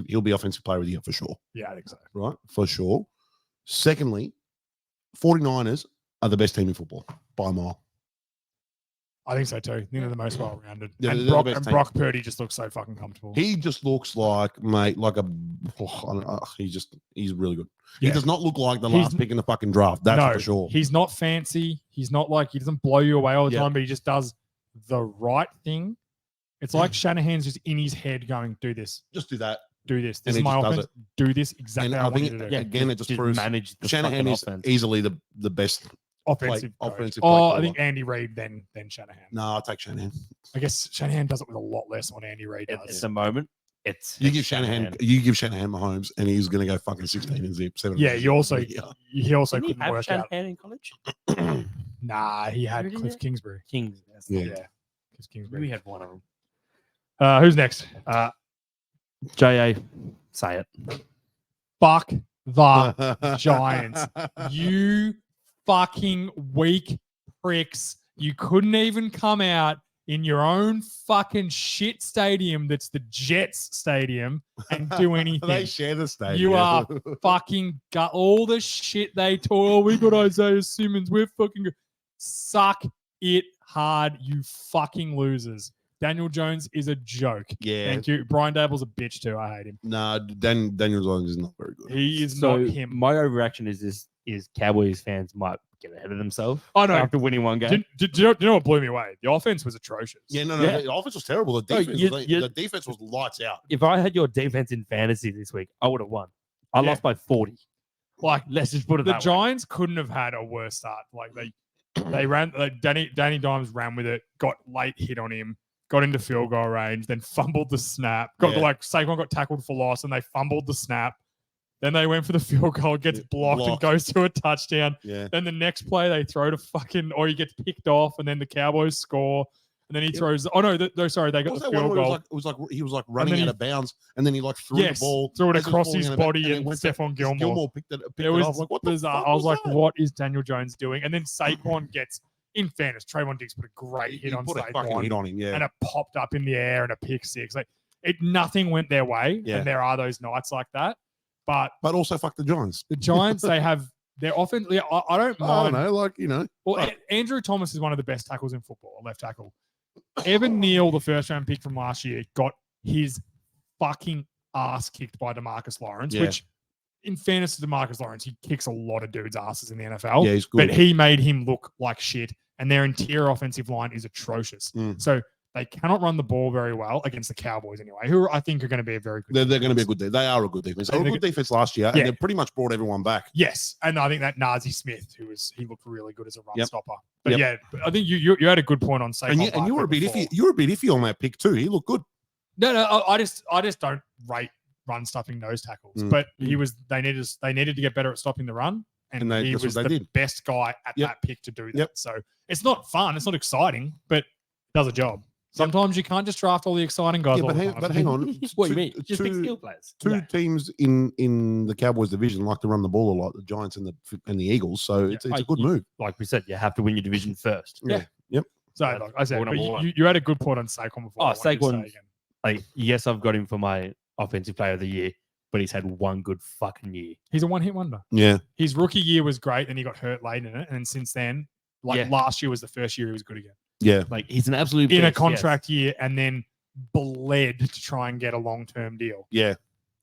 S2: he'll be offensive player of the year for sure.
S3: Yeah, I think so.
S2: Right? For sure. Secondly, 49ers are the best team in football by a mile.
S3: I think so too. I think they're the most well-rounded.
S2: Yeah,
S3: and
S2: they're the
S3: Brock,
S2: best
S3: and
S2: team.
S3: Brock Purdy just looks so fucking comfortable.
S2: He just looks like, mate, like a. I don't know, he's really good.
S3: Yeah.
S2: He does not look like the
S3: He's-
S2: last pick in the fucking draft. That's
S3: no,
S2: for sure.
S3: He's not fancy. He's not like, he doesn't blow you away all the
S2: Yeah.
S3: time, but he just does the right thing. It's like Shanahan's just in his head going, do this,
S2: Just do that.
S3: do this. This
S2: And
S3: is
S2: he
S3: my
S2: just does
S3: offense. Do this exactly
S2: And
S3: how I
S2: I
S3: want
S2: think
S3: you to do.
S1: Yeah,
S2: again, it just proves
S1: manage the
S2: Shanahan
S1: fucking
S2: is
S1: offense.
S2: easily the best.
S3: Offensive. coach.
S2: offensive
S3: Oh,
S2: play
S3: I
S2: caller.
S3: think Andy Reid, then Shanahan.
S2: No, I'll take Shanahan.
S3: I guess Shanahan does it with a lot less on Andy Reid
S1: At
S3: does.
S1: the moment, it's
S2: You give Shanahan Mahomes, and he's going to go fucking 16 and zip. 17
S3: Yeah,
S2: and
S3: he also
S2: zip.
S3: he also
S1: Didn't he
S3: couldn't
S1: have
S3: work out.
S1: Shanahan in college?
S3: Nah, he had
S1: Really?
S3: Cliff Kingsbury.
S1: Kings.
S2: Yeah.
S3: Yeah, Cliff
S1: We
S3: Kingsbury.
S1: had one of them.
S3: Who's next?
S1: JA, say it.
S3: Fuck the Giants. You fucking weak pricks. You couldn't even come out in your own fucking shit stadium that's the Jets stadium and do anything.
S2: They share the stadium.
S3: You are fucking got all the shit they told. Oh, we got Isaiah Simmons. We're fucking good. Suck it hard, you fucking losers. Daniel Jones is a joke.
S2: Yeah.
S3: Thank you. Brian Dable's a bitch too. I hate him.
S2: Nah, Daniel Jones is not very good.
S3: He is
S1: So
S3: not him.
S1: my overreaction is Cowboys fans might get ahead of themselves
S3: I know.
S1: after winning one game.
S3: Do you know what blew me away? The offense was atrocious.
S2: Yeah, no.
S1: Yeah.
S2: The offense was terrible. The
S1: No,
S2: defense,
S1: you-
S2: the defense was lights out.
S1: If I had your defense in fantasy this week, I would have won. I
S3: Yeah.
S1: lost by 40.
S3: Like
S1: Let's just put it
S3: the
S1: that way.
S3: Giants couldn't have had a worse start. Like they ran. Like Danny Dimes ran with it. Got late hit on him. Got into field goal range. Then fumbled the snap.
S2: Yeah.
S3: Saquon got tackled for loss, and they fumbled the snap. Then they went for the field goal, gets blocked, and goes to a touchdown.
S2: Yeah.
S3: Then the next play they throw to fucking, or he gets picked off, and then the Cowboys score, and then he throws. Oh no, sorry, they got
S2: Was
S3: the
S2: that one
S3: field
S2: where
S3: goal.
S2: it was like he was like running
S3: then
S2: out
S3: he-
S2: of bounds, and then he like threw
S3: Yes,
S2: the ball,
S3: threw it
S2: as was
S3: across
S2: falling
S3: his
S2: out of bounds,
S3: body, and
S2: went to-
S3: Stephon Gilmore.
S2: Gilmore picked it
S3: It
S2: off.
S3: was
S2: Like, what the
S3: bizarre.
S2: fuck
S3: I was like,
S2: that?
S3: what is Daniel Jones doing? And then Saquon gets, in fairness, Trayvon Diggs put a great
S2: He
S3: hit on
S2: put a fucking hit
S3: Saquon,
S2: on him. Yeah.
S3: and it popped up in the air and a pick six. Like nothing went their way,
S2: Yeah.
S3: and there are those nights like that. But
S2: But also fuck the Giants.
S3: the Giants, they have their offense. Yeah, I don't
S2: I don't
S3: mind.
S2: know,
S3: Well,
S2: Right.
S3: Andrew Thomas is one of the best tackles in football, left tackle. Evan Neal, the first round pick from last year, got his fucking ass kicked by DeMarcus Lawrence,
S2: Yeah.
S3: which, in fairness to DeMarcus Lawrence, he kicks a lot of dudes' asses in the NFL.
S2: Yeah, he's good.
S3: But he made him look like shit, and their interior offensive line is atrocious.
S2: Mm.
S3: So they cannot run the ball very well against the Cowboys anyway, who I think are going to be a very good
S2: They're going to be a
S3: defense.
S2: good. They are a good defense. They
S3: I
S2: were a
S3: think
S2: good defense last year,
S3: Yeah.
S2: and they pretty much brought everyone back.
S3: Yes, and I think that Nazi Smith, he looked really good as a run
S2: Yep.
S3: stopper. But
S2: Yep.
S3: yeah, I think you had a good point on Saquon.
S2: And you were a bit
S3: Barkley
S2: iffy.
S3: before.
S2: You were a bit iffy on that pick too. He looked good.
S3: No, I just don't rate run stuffing nose tackles.
S2: Mm.
S3: But they needed to get better at stopping the run, and
S2: And
S3: he
S2: that's
S3: was
S2: what
S3: the
S2: they did.
S3: best guy at
S2: Yep.
S3: that pick to do that.
S2: Yep.
S3: So it's not fun, it's not exciting, but it does a job. Sometimes you can't just draft all the exciting guys.
S2: Yeah,
S3: all
S2: but
S3: the
S2: hang,
S3: time.
S2: but hang on.
S1: What do
S2: Two-
S1: you mean? Just pick
S2: two-
S1: skill players.
S2: Two
S3: Yeah.
S2: teams in the Cowboys division like to run the ball a lot, the Giants and the Eagles. So it's a good move.
S1: Like we said, you have to win your division first.
S3: Yeah.
S2: Yep.
S3: So
S1: That's
S3: like I said,
S1: rule
S3: but
S1: number one.
S3: you had a good point on Saquon before.
S1: Oh,
S3: I wanted to say
S1: Saquon's-
S3: again.
S1: Like, yes, I've got him for my offensive player of the year, but he's had one good fucking year.
S3: He's a one-hit wonder.
S2: Yeah.
S3: His rookie year was great, then he got hurt late in it, and since then,
S1: Yeah.
S3: last year was the first year he was good again.
S2: Yeah.
S1: Like, he's an absolute
S3: In a
S1: beast, yes.
S3: contract year, and then bled to try and get a long-term deal.
S2: Yeah.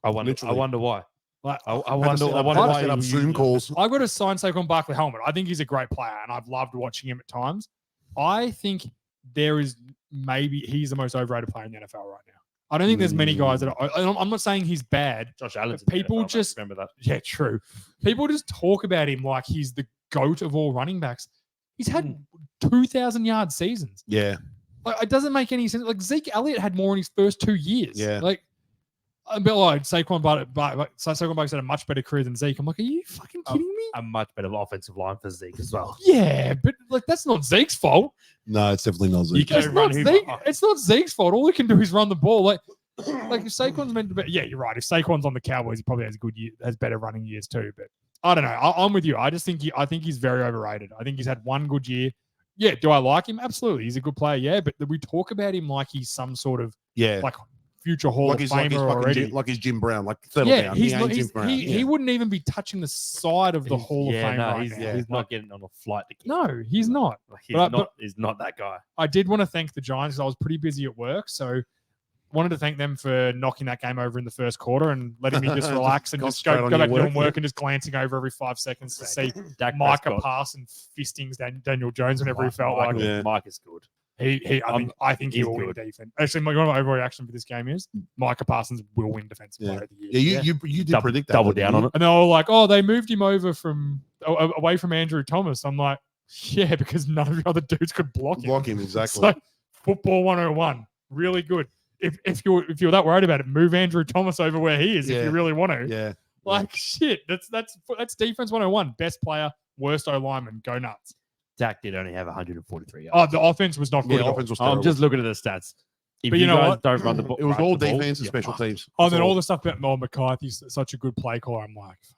S1: I wonder
S2: Literally.
S1: why.
S3: Like,
S1: I
S2: Had to
S1: wonder
S2: set up- had to
S1: why
S2: set up
S1: he-
S2: Zoom calls.
S3: I've got to sign Saquon Barkley helmet. I think he's a great player, and I've loved watching him at times. I think he's the most overrated player in the NFL right now. I don't think there's many guys that are. I'm not saying he's bad.
S1: Josh Allen's
S3: But
S1: in the
S3: people
S1: NFL, mate.
S3: just-
S1: remember that.
S3: Yeah, true. People just talk about him like he's the GOAT of all running backs. He's had 2,000-yard seasons.
S2: Yeah.
S3: Like, it doesn't make any sense. Like Zeke Elliott had more in his first 2 years.
S2: Yeah.
S3: Like, but like Saquon Barkley's had a much better career than Zeke. I'm like, are you fucking kidding me?
S1: A much better offensive line for Zeke as well.
S3: Yeah, but like that's not Zeke's fault.
S2: No, it's definitely not Zeke.
S1: can-
S3: It's
S1: run
S3: not,
S1: him-
S3: Zeke, it's not Zeke's fault. All he can do is run the ball. Like if Saquon's meant to be, yeah, you're right. If Saquon's on the Cowboys, he probably has better running years too. But I don't know. I'm with you. I just think he's very overrated. I think he's had one good year. Yeah, do I like him? Absolutely. He's a good player. Yeah, but we talk about him like he's some sort of
S2: Yeah.
S3: like future Hall
S2: Like
S3: of
S2: he's
S3: Famer already.
S2: like he's Jim Brown. Like settle
S3: Yeah,
S2: down.
S3: he's
S2: he
S3: not,
S2: ain't Jim Brown.
S3: he wouldn't even be touching the side of the Hall of Fame right now.
S1: He's not getting on a flight to get.
S3: No, he's not.
S1: Like,
S3: But
S1: he's not that guy.
S3: I did want to thank the Giants because I was pretty busy at work, so wanted to thank them for knocking that game over in the first quarter and letting me just relax and just go back doing work and just glancing over every 5 seconds to see Micah pass and fistings Daniel Jones whenever he felt like it.
S1: Mike is good.
S3: I think he will win defense. Actually, my overreaction for this game is Micah Parsons will win defensive player of the year.
S2: Yeah, you did predict that.
S1: Double down on it.
S3: And they were like, oh, they moved him over away from Andrew Thomas. I'm like, yeah, because none of the other dudes could block him.
S2: Exactly.
S3: So, football 101, really good. If you're that worried about it, move Andrew Thomas over where he is if you really want to.
S2: Yeah.
S3: Like shit. That's defense 101. Best player, worst O lineman. Go nuts.
S1: Dak did only have 143 yards.
S3: Oh, the offense was not good.
S2: The offense was terrible.
S1: I'm just looking at the stats.
S3: But you know what?
S1: Don't run the ball.
S2: It was all defense and special teams.
S3: Oh, and then all the stuff about Mel McCarthy's such a good play caller. I'm like, fuck.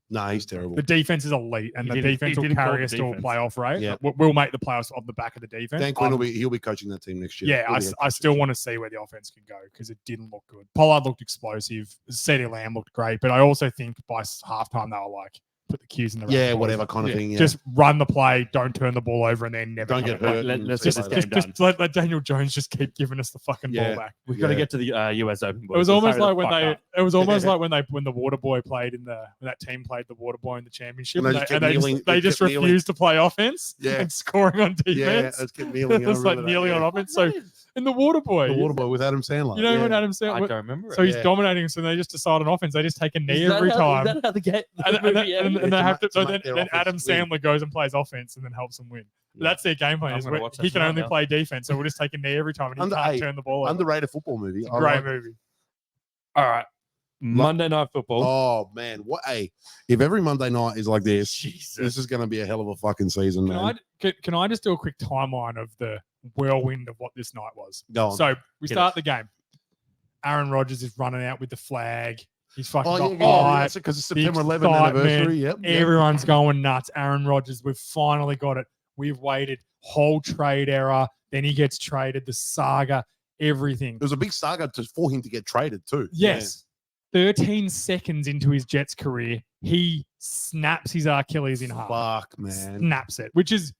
S2: Nah, he's terrible.
S3: The defense is elite, and the defense will carry us to a playoff rate.
S2: Yeah.
S3: We'll make the playoffs off the back of the defense.
S2: Dan Quinn he'll be coaching that team next year.
S3: Yeah, I still want to see where the offense can go because it didn't look good. Pollard looked explosive. CeeDee Lamb looked great, but I also think by halftime they were like, put the cues in the right
S2: whatever kind of thing. Yeah.
S3: Just run the play, don't turn the ball over, and then never
S2: don't get hurt.
S1: Let's get this game done.
S3: Just let Daniel Jones just keep giving us the fucking ball back.
S1: We've got to get to the US Open.
S3: It was almost like when when the Water Boy played when that team played the Water Boy in the championship, and they just refused to play offense and scoring on defense.
S2: Yeah, it's kept kneeling.
S3: It's like kneeling on offense. So in the Water Boy
S2: with Adam Sandler.
S3: You know when Adam Sandler?
S1: I don't remember it.
S3: So he's dominating. So they just decide on offense. They just take a knee every time.
S1: Is that how the game?
S3: And they have to. So then Adam Sandler goes and plays offense and then helps them win. Yeah. That's their game plan. He can only play defense, so we'll just take a knee every time and he can't turn the ball over.
S2: Underrated football movie.
S3: It's a great movie.
S1: All right. Monday Night Football.
S2: Oh, man. If every Monday night is like this, this is going to be a hell of a fucking season, man.
S3: Can I just do a quick timeline of the whirlwind of what this night was?
S2: Go on.
S3: So we start the game. Aaron Rodgers is running out with the flag. He's fucking
S2: that's because it's September 11th anniversary. Yep.
S3: Everyone's going nuts. Aaron Rodgers, we've finally got it. We've waited. Whole trade error. Then he gets traded. The saga, everything.
S2: It was a big saga for him to get traded too.
S3: Yes. Yeah. 13 seconds into his Jets career, he snaps his Achilles in half.
S2: Fuck, man.
S3: Snaps it, which is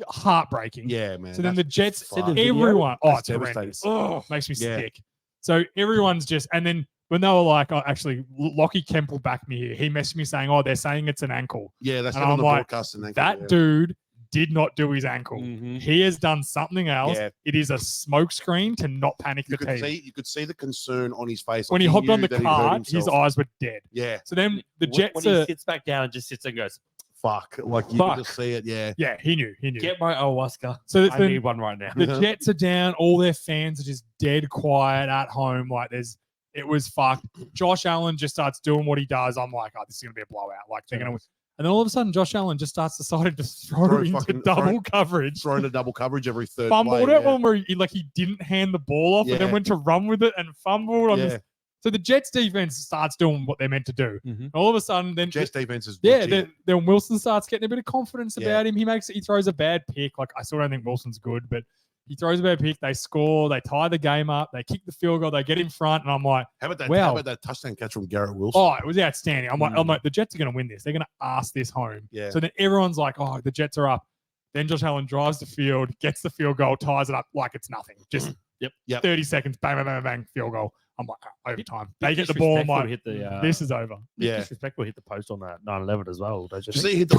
S3: heartbreaking.
S2: Yeah, man.
S3: So then the Jets, everyone, it's horrendous. Oh, makes me sick. So everyone's just, and then when they were like, oh, actually, Lockie Kemp will back me here. He messaged me saying, oh, they're saying it's an ankle.
S2: Yeah, that's on the broadcast.
S3: That dude did not do his ankle. Mm-hmm. He has done something else. Yeah. It is a smokescreen to not panic the team.
S2: You could see the concern on his face.
S3: When he hopped on the cart, his eyes were dead.
S2: Yeah.
S3: So then the Jets
S1: when he sits back down and just sits and goes,
S2: fuck. Like you can just see it. Yeah.
S3: Yeah, he knew.
S1: Get my ayahuasca.
S3: So
S1: I need one right now.
S3: The Jets are down. All their fans are just dead quiet at home. Like it was fucked. Josh Allen just starts doing what he does. I'm like, oh, this is going to be a blowout. Like they're going to win. And then all of a sudden, Josh Allen just starts deciding to throw into double coverage.
S2: Throw into double coverage every third
S3: fumbled it one where he didn't hand the ball off and then went to run with it and fumbled. So the Jets defense starts doing what they're meant to do. Mm-hmm. All of a sudden, then
S2: Jets defense is
S3: then Wilson starts getting a bit of confidence about him. He throws a bad pick. Like I still don't think Wilson's good, but he throws a bad pick. They score. They tie the game up. They kick the field goal. They get in front, and I'm like,
S2: how about that touchdown catch from Garrett Wilson?
S3: Oh, it was outstanding. I'm like, the Jets are going to win this. They're going to ass this home.
S2: Yeah.
S3: So then everyone's like, oh, the Jets are up. Then Josh Allen drives the field, gets the field goal, ties it up like it's nothing. Just 30 seconds, bang, bang, bang, bang, field goal. I'm like, overtime. They get the ball. I'm like, this is over.
S1: Yeah. Disrespectful hit the post on that 9/11 as well.
S2: Did you see hit the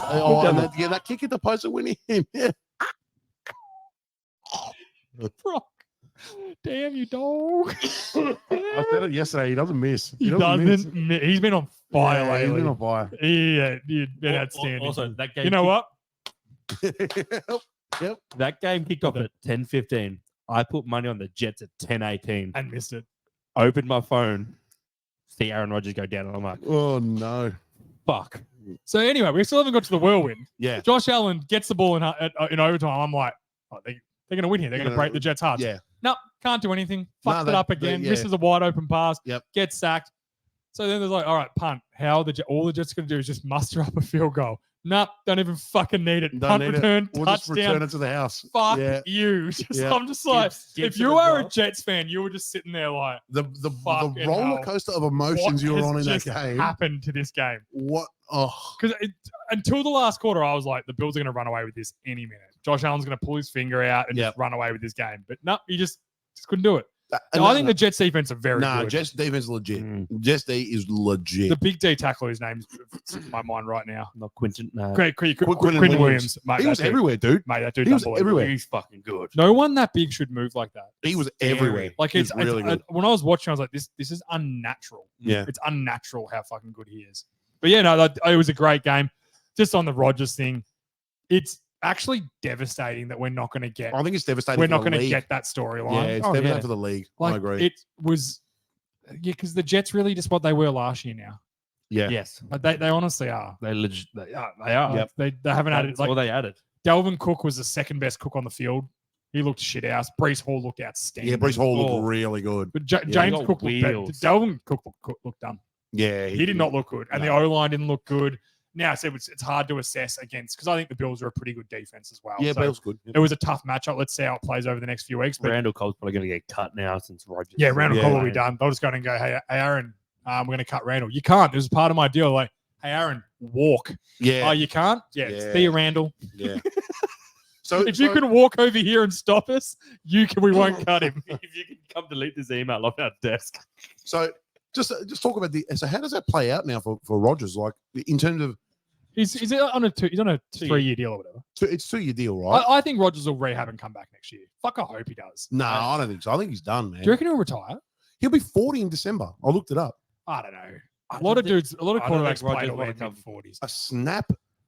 S2: that kick hit the post and winning him. Yeah.
S3: Brock. Damn you, dog.
S2: I said it yesterday. He doesn't miss.
S3: He doesn't miss. He's been on fire lately.
S2: He's been on fire.
S3: Yeah, he's been outstanding.
S1: Also, that game.
S3: You know what?
S2: Yep.
S1: That game kicked off at 10:15. I put money on the Jets at 10:18
S3: and missed it.
S1: Opened my phone, see Aaron Rodgers go down, and I'm like,
S2: oh no,
S3: fuck. So anyway, we still haven't got to the whirlwind.
S2: Yeah.
S3: Josh Allen gets the ball in overtime. I'm like, oh, they're going to win here. They're going to break the Jets' hearts.
S2: Yeah.
S3: Nope, can't do anything. Fucked it up again. Misses a wide open pass.
S2: Yep.
S3: Gets sacked. So then there's like, all right, punt. All the Jets are going to do is just muster up a field goal. Nope, don't even fucking need it.
S2: Don't
S3: Punt
S2: need it.
S3: return,
S2: We'll just return
S3: touchdown.
S2: it to the house.
S3: Fuck
S2: Yeah.
S3: you.
S2: Yeah.
S3: I'm just like,
S1: Gibbs
S3: if you
S1: at the
S3: are a
S1: drop.
S3: Jets fan, you were just sitting there like,
S2: The
S3: Fucking
S2: roller
S3: hell.
S2: coaster of emotions you were on in that game.
S3: happened to this game?
S2: What? Oh,
S3: Because until the last quarter, I was like, the Bills are going to run away with this any minute. Josh Allen's going to pull his finger out and just run away with this game. But no, he just couldn't do it. No, I think the Jets defense are very good.
S2: Jets defense is legit. Jets D is legit.
S3: The big D tackle, whose name's in my mind right now.
S1: Not Quinton. No.
S3: Quinn Williams. Mate,
S2: He was everywhere, dude.
S3: Mate, that dude
S2: He was everywhere.
S1: He's fucking good.
S3: No one that big should move like that.
S2: He was everywhere.
S3: Like
S2: He was really good.
S3: when I was watching, I was like, this is unnatural.
S2: Yeah.
S3: It's unnatural how fucking good he is. But yeah, no, it was a great game. Just on the Rodgers thing, it's actually devastating that we're not going to get.
S2: I think it's devastating.
S3: We're
S2: for
S3: not
S2: the
S3: going to
S2: league.
S3: get that storyline.
S2: Yeah, it's devastating for the league.
S3: Like,
S2: I agree.
S3: It was, because the Jets really just what they were last year now.
S2: Yeah.
S1: Yes.
S3: Like they honestly are.
S1: They legit. They are.
S3: Like, they haven't added.
S1: That's
S3: Like
S1: all they added.
S3: Dalvin Cook was the second best cook on the field. He looked shit house. Brees Hall looked outstanding.
S2: Yeah, Brees Hall looked really good.
S3: But
S1: he
S3: James
S1: got
S3: Cook looked better.
S1: wheels.
S3: Dalvin Cook looked done.
S2: Yeah.
S3: He did not look good. And the O-line didn't look good. Now, I said it's hard to assess against because I think the Bills are a pretty good defense as well.
S2: Yeah,
S3: so
S2: Bale's good.
S3: it was a tough matchup. Let's see how it plays over the next few weeks. But
S1: Randall Cole's probably going to get cut now since Rodgers.
S3: yeah, Randall Cole will be
S1: Yeah.
S3: done. They'll just go and go, hey Aaron, we're going to cut Randall. You can't. This is part of my deal. Like, hey, Aaron, walk.
S2: Yeah.
S3: Oh, you can't? Yeah.
S2: Yeah.
S3: See you, Randall.
S2: Yeah. So
S3: If you can walk over here and stop us, we won't cut him.
S1: If you can come delete this email off our desk.
S2: So just talk about so how does that play out now for Rodgers? Like in terms of
S3: He's on a 3-year deal or whatever.
S2: it's 2-year deal, right?
S3: I think Rodgers will rehab and come back next year. Fuck, I hope he does.
S2: No, I don't think so. I think he's done, man.
S3: Do you reckon he'll retire?
S2: He'll be 40 in December. I looked it up.
S3: I don't know. A lot of quarterbacks play to their
S1: Rodgers
S3: mid-40s.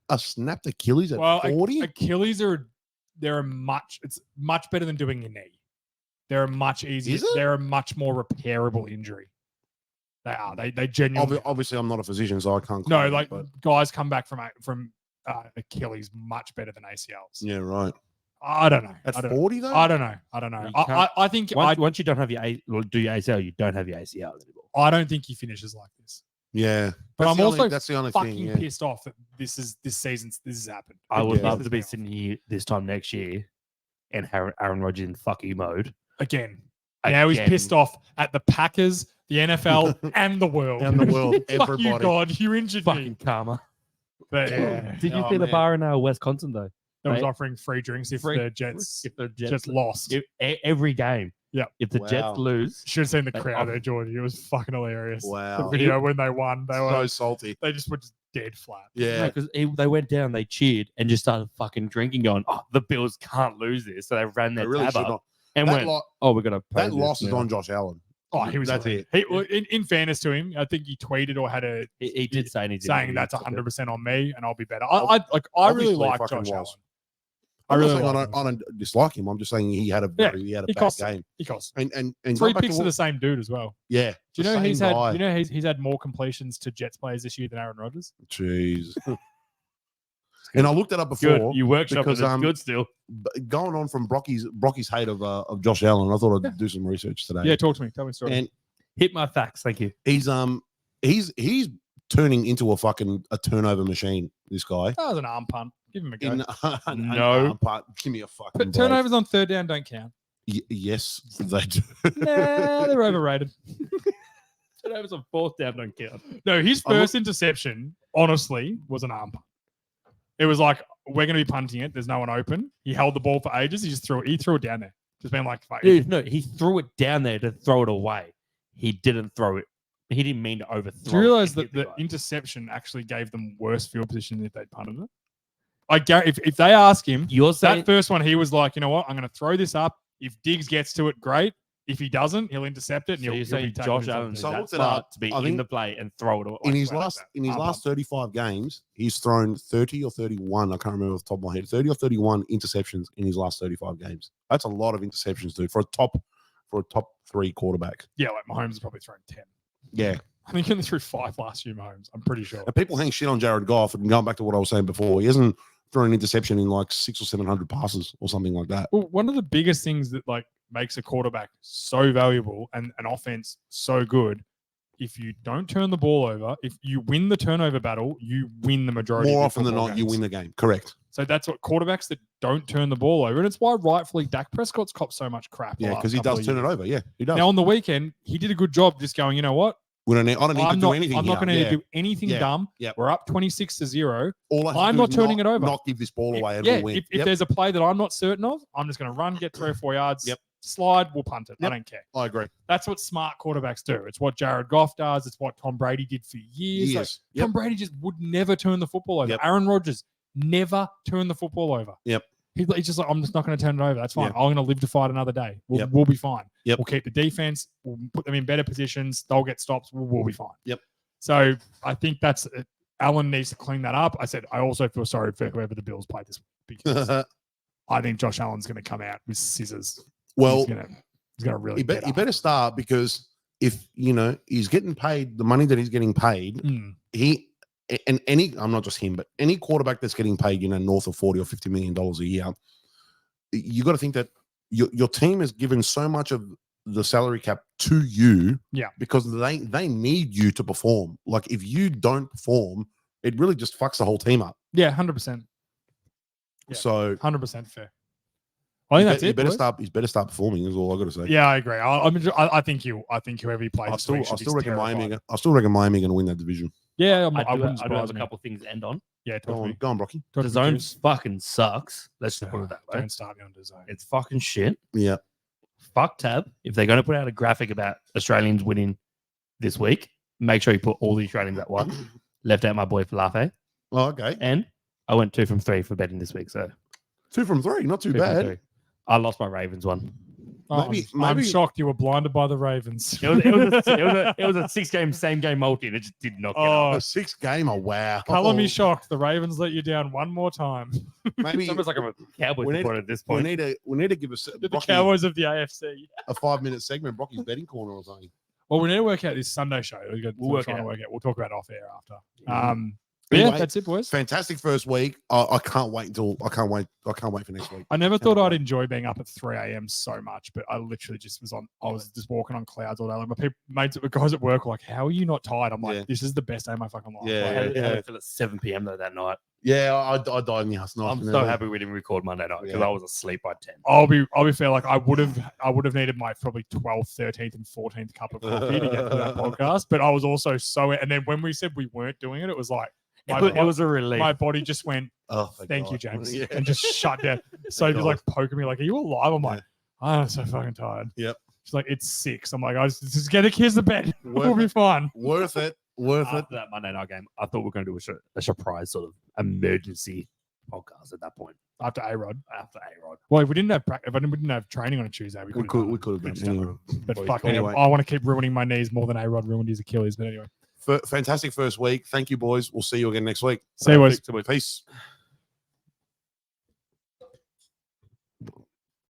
S2: A snapped Achilles at
S3: Well,
S2: 40.
S3: Achilles it's much better than doing your knee. They're a much easier.
S2: Is it?
S3: They're a much more repairable injury. They are. They genuinely.
S2: Obviously, I'm not a physician, so I can't.
S3: No,
S2: comment,
S3: like
S2: but-
S3: guys come back from Achilles much better than ACLs.
S2: yeah, right.
S3: I don't know.
S2: At
S3: I don't know.
S2: 40 though.
S3: I don't know.
S1: You
S3: I
S1: can't-
S3: think
S1: Once you don't have do your ACL, you don't have your ACL anymore.
S3: I don't think he finishes like this.
S2: Yeah,
S3: But
S2: That's
S3: I'm
S2: the
S3: also
S2: only, that's the only
S3: Fucking
S2: thing. Yeah.
S3: pissed off that this has happened.
S1: I would
S2: Yeah.
S1: love to be sitting here this time next year and Aaron Rodgers in fuck you mode.
S3: Again. Now he's
S1: Again.
S3: pissed off at the Packers, the NFL, and the world.
S2: And the world,
S3: Fuck you,
S2: everybody.
S3: God. You injured
S1: Fucking
S3: me.
S1: karma.
S3: But yeah,
S1: Did you
S2: Oh,
S1: see the
S2: man.
S1: bar in Wisconsin though?
S3: that was
S1: Mate.
S3: offering free drinks if the Jets
S1: If the
S3: just lost.
S1: every game.
S3: Yeah.
S1: If the
S2: Wow.
S1: Jets lose,
S3: Should have seen the
S1: They
S3: crowd
S1: off-
S3: there, Georgie. It was fucking hilarious. The
S2: Wow,
S3: video when they won,
S2: so salty.
S3: they just were just dead flat.
S2: Yeah,
S1: because they went down, they cheered and just started fucking drinking, going, "Oh, the Bills can't lose this." So they ran
S2: they
S1: their
S2: really
S1: tab
S2: should
S1: up
S2: not.
S1: and
S2: That,
S1: went,
S2: lo-
S1: "Oh, we're gonna."
S2: that loss is on Josh Allen.
S3: Oh, he was.
S2: That's
S3: hilarious.
S2: it.
S3: Well, in fairness to him, I think he tweeted or had a
S1: He did say in his
S3: saying
S1: interview,
S3: that's
S1: it's like
S3: 100% on me and I'll be better. I really
S2: Obviously
S3: like
S2: fucking
S3: Josh
S2: was.
S3: Allen. I
S2: I'm not
S3: really
S2: saying
S3: like him.
S2: I don't dislike him. I'm just saying he had a
S3: Yeah,
S2: he had a
S3: he
S2: bad
S3: cost it.
S2: game.
S3: He cost.
S2: And
S3: 3
S2: going back
S3: picks
S2: to
S3: to the
S2: what-
S3: same dude as well.
S2: yeah.
S3: Do you know
S2: the
S3: he's
S2: same
S3: had?
S2: guy.
S3: You know he's had more completions to Jets players this year than Aaron Rodgers.
S2: Jeez. And I looked that up before.
S1: good. You workshop
S2: because,
S1: it's good still.
S2: Going on from Brocky's hate of Josh Allen, I thought I'd do some research today.
S3: Yeah, talk to me. Tell me a story.
S2: And
S1: Hit my facts, thank you.
S2: he's turning into a turnover machine. This guy.
S3: That was an arm punt. Give him a go.
S1: No.
S2: Give me a fucking
S3: But
S2: break.
S3: turnovers on third down don't count.
S2: Yes, they do.
S3: Nah, they're overrated.
S1: Turnovers on fourth down don't count.
S3: No, his
S2: I look-
S3: first interception, honestly, was an arm punt. It was like, we're going to be punting it. There's no one open. He held the ball for ages. He threw it down there. Just being like, fuck.
S1: Dude, no, he threw it down there to throw it away. He didn't throw it. He didn't mean to overthrow.
S3: Do you realize
S1: it.
S3: that
S1: Hit the
S3: the
S1: guy.
S3: interception actually gave them worse field position than if they'd punted it? I guarantee if they ask him,
S1: You're saying
S3: that first one, he was like, you know what? I'm going to throw this up. If Diggs gets to it, great. If he doesn't, he'll intercept it. And
S1: so
S3: he'll,
S1: you're
S3: he'll
S1: saying
S3: be taking
S1: Josh
S3: his own
S1: Allen is
S2: So I
S1: that
S2: looked it
S1: smart
S2: up.
S1: to be
S2: I
S1: in
S2: think
S1: the play and throw it away.
S2: in his
S3: well,
S2: last 35 games, he's thrown 30 or 31. I can't remember off the top of my head. 30 or 31 interceptions in his last 35 games. That's a lot of interceptions, dude, for a top 3 quarterback.
S3: Yeah, like Mahomes has probably thrown 10.
S2: Yeah.
S3: I think he only threw 5 last year, Mahomes. I'm pretty sure.
S2: And people hang shit on Jared Goff, and going back to what I was saying before, he hasn't thrown an interception in like 600 or 700 passes or something like that.
S3: Well, one of the biggest things that like makes a quarterback so valuable and an offense so good if you don't turn the ball over, if you win the turnover battle, you win the majority.
S2: More
S3: of
S2: often than not, you win the game. Correct.
S3: So that's what quarterbacks that don't turn the ball over, and it's why rightfully Dak Prescott's copped so much crap.
S2: Yeah, because he does turn it over. Yeah, he does.
S3: Now on the weekend, he did a good job just going, you know what?
S2: I don't need to do anything.
S3: I'm not going to do anything dumb.
S2: Yep.
S3: We're up 26-0.
S2: I'm
S3: not turning it over.
S2: Not give this ball away and we'll win.
S3: If there's a play that I'm not certain of, I'm just going to run, get 3 or 4 yards, slide, we'll punt it. I don't care.
S2: I agree.
S3: That's what smart quarterbacks do. It's what Jared Goff does. It's what Tom Brady did for years. Like, Tom Brady just would never turn the football over. Aaron Rodgers never turned the football over. He's just like, I'm just not going to turn it over. That's fine. I'm going to live to fight another day. We'll be fine. We'll keep the defense. We'll put them in better positions. They'll get stops. We'll be fine. So I think that's it. Allen needs to clean that up. I said I also feel sorry for whoever the Bills play this week because I think Josh Allen's going to come out with scissors.
S2: Well,
S3: he's going to really.
S2: He better start because if he's getting paid the money that he's getting paid, I'm not just him, but any quarterback that's getting paid, north of $40 or $50 million a year, you got to think that your team is given so much of the salary cap to you, because they need you to perform. Like if you don't perform, it really just fucks the whole team up.
S3: Yeah, 100%. Yeah,
S2: so
S3: 100% fair. I think that's it.
S2: He better start performing. Is all I got to say.
S3: Yeah, I agree. I think whoever he plays,
S2: I still reckon Miami going to win that division.
S3: Yeah,
S1: I do have a couple things to end on.
S3: Yeah,
S2: go on, Brocky.
S1: The zone fucking sucks. Let's just put it that way.
S3: Don't start me on the zone.
S1: It's fucking shit.
S2: Yeah.
S1: Fuck Tab. If they're going to put out a graphic about Australians winning this week, make sure you put all the Australians at once. Left out my boy Falafe.
S2: Oh, okay.
S1: And I went 2 from 3 for betting this week. So
S2: 2 from 3, not too bad.
S1: I lost my Ravens one.
S2: Maybe
S3: I'm shocked you were blinded by the Ravens.
S1: It was a 6-game, same game multi, and it just did not get up.
S2: A 6-gamer, wow.
S3: Color me shocked. The Ravens let you down one more time.
S2: Maybe
S1: it's almost like I'm a Cowboys supporter at this point.
S2: We need to give
S3: the Cowboys of the AFC
S2: a 5-minute segment, Brocky's betting corner or something.
S3: Well, we need to work out this Sunday show. We'll work out. We'll talk about off air after. Anyway, that's it, boys.
S2: Fantastic first week. I can't wait I can't wait for next week.
S3: I never thought I'd enjoy being up at 3 a.m. so much, but I literally just I was just walking on clouds all day. Like my guys at work were like, "How are you not tired?" I'm like, "This is the best day of my fucking life."
S1: Yeah, I feel at 7 p.m. though that night.
S2: Yeah, I died in the house.
S1: I'm so happy we didn't record Monday night because I was asleep by 10.
S3: I'll be fair. Like I would have needed my probably 12th, 13th, and 14th cup of coffee to get to that podcast. But I was also and then when we said we weren't doing it, it was like. It was a relief. My body just went, thank you, James, and just shut down. So just like poking me, like, are you alive? I'm like, I'm so fucking tired.
S2: Yep.
S3: She's like, it's 6. I'm like, I just get the kids to bed. We'll be fine.
S2: Worth it.
S1: After that Monday night game, I thought we were going to do a surprise sort of emergency podcast at that point.
S3: After A-Rod. Well, if we didn't have training on a Tuesday, we could have done it. But fuck anyway. I want to keep ruining my knees more than A-Rod ruined his Achilles. But anyway.
S2: Fantastic first week. Thank you, boys. We'll see you again next week.
S3: See you, boys.
S2: Peace.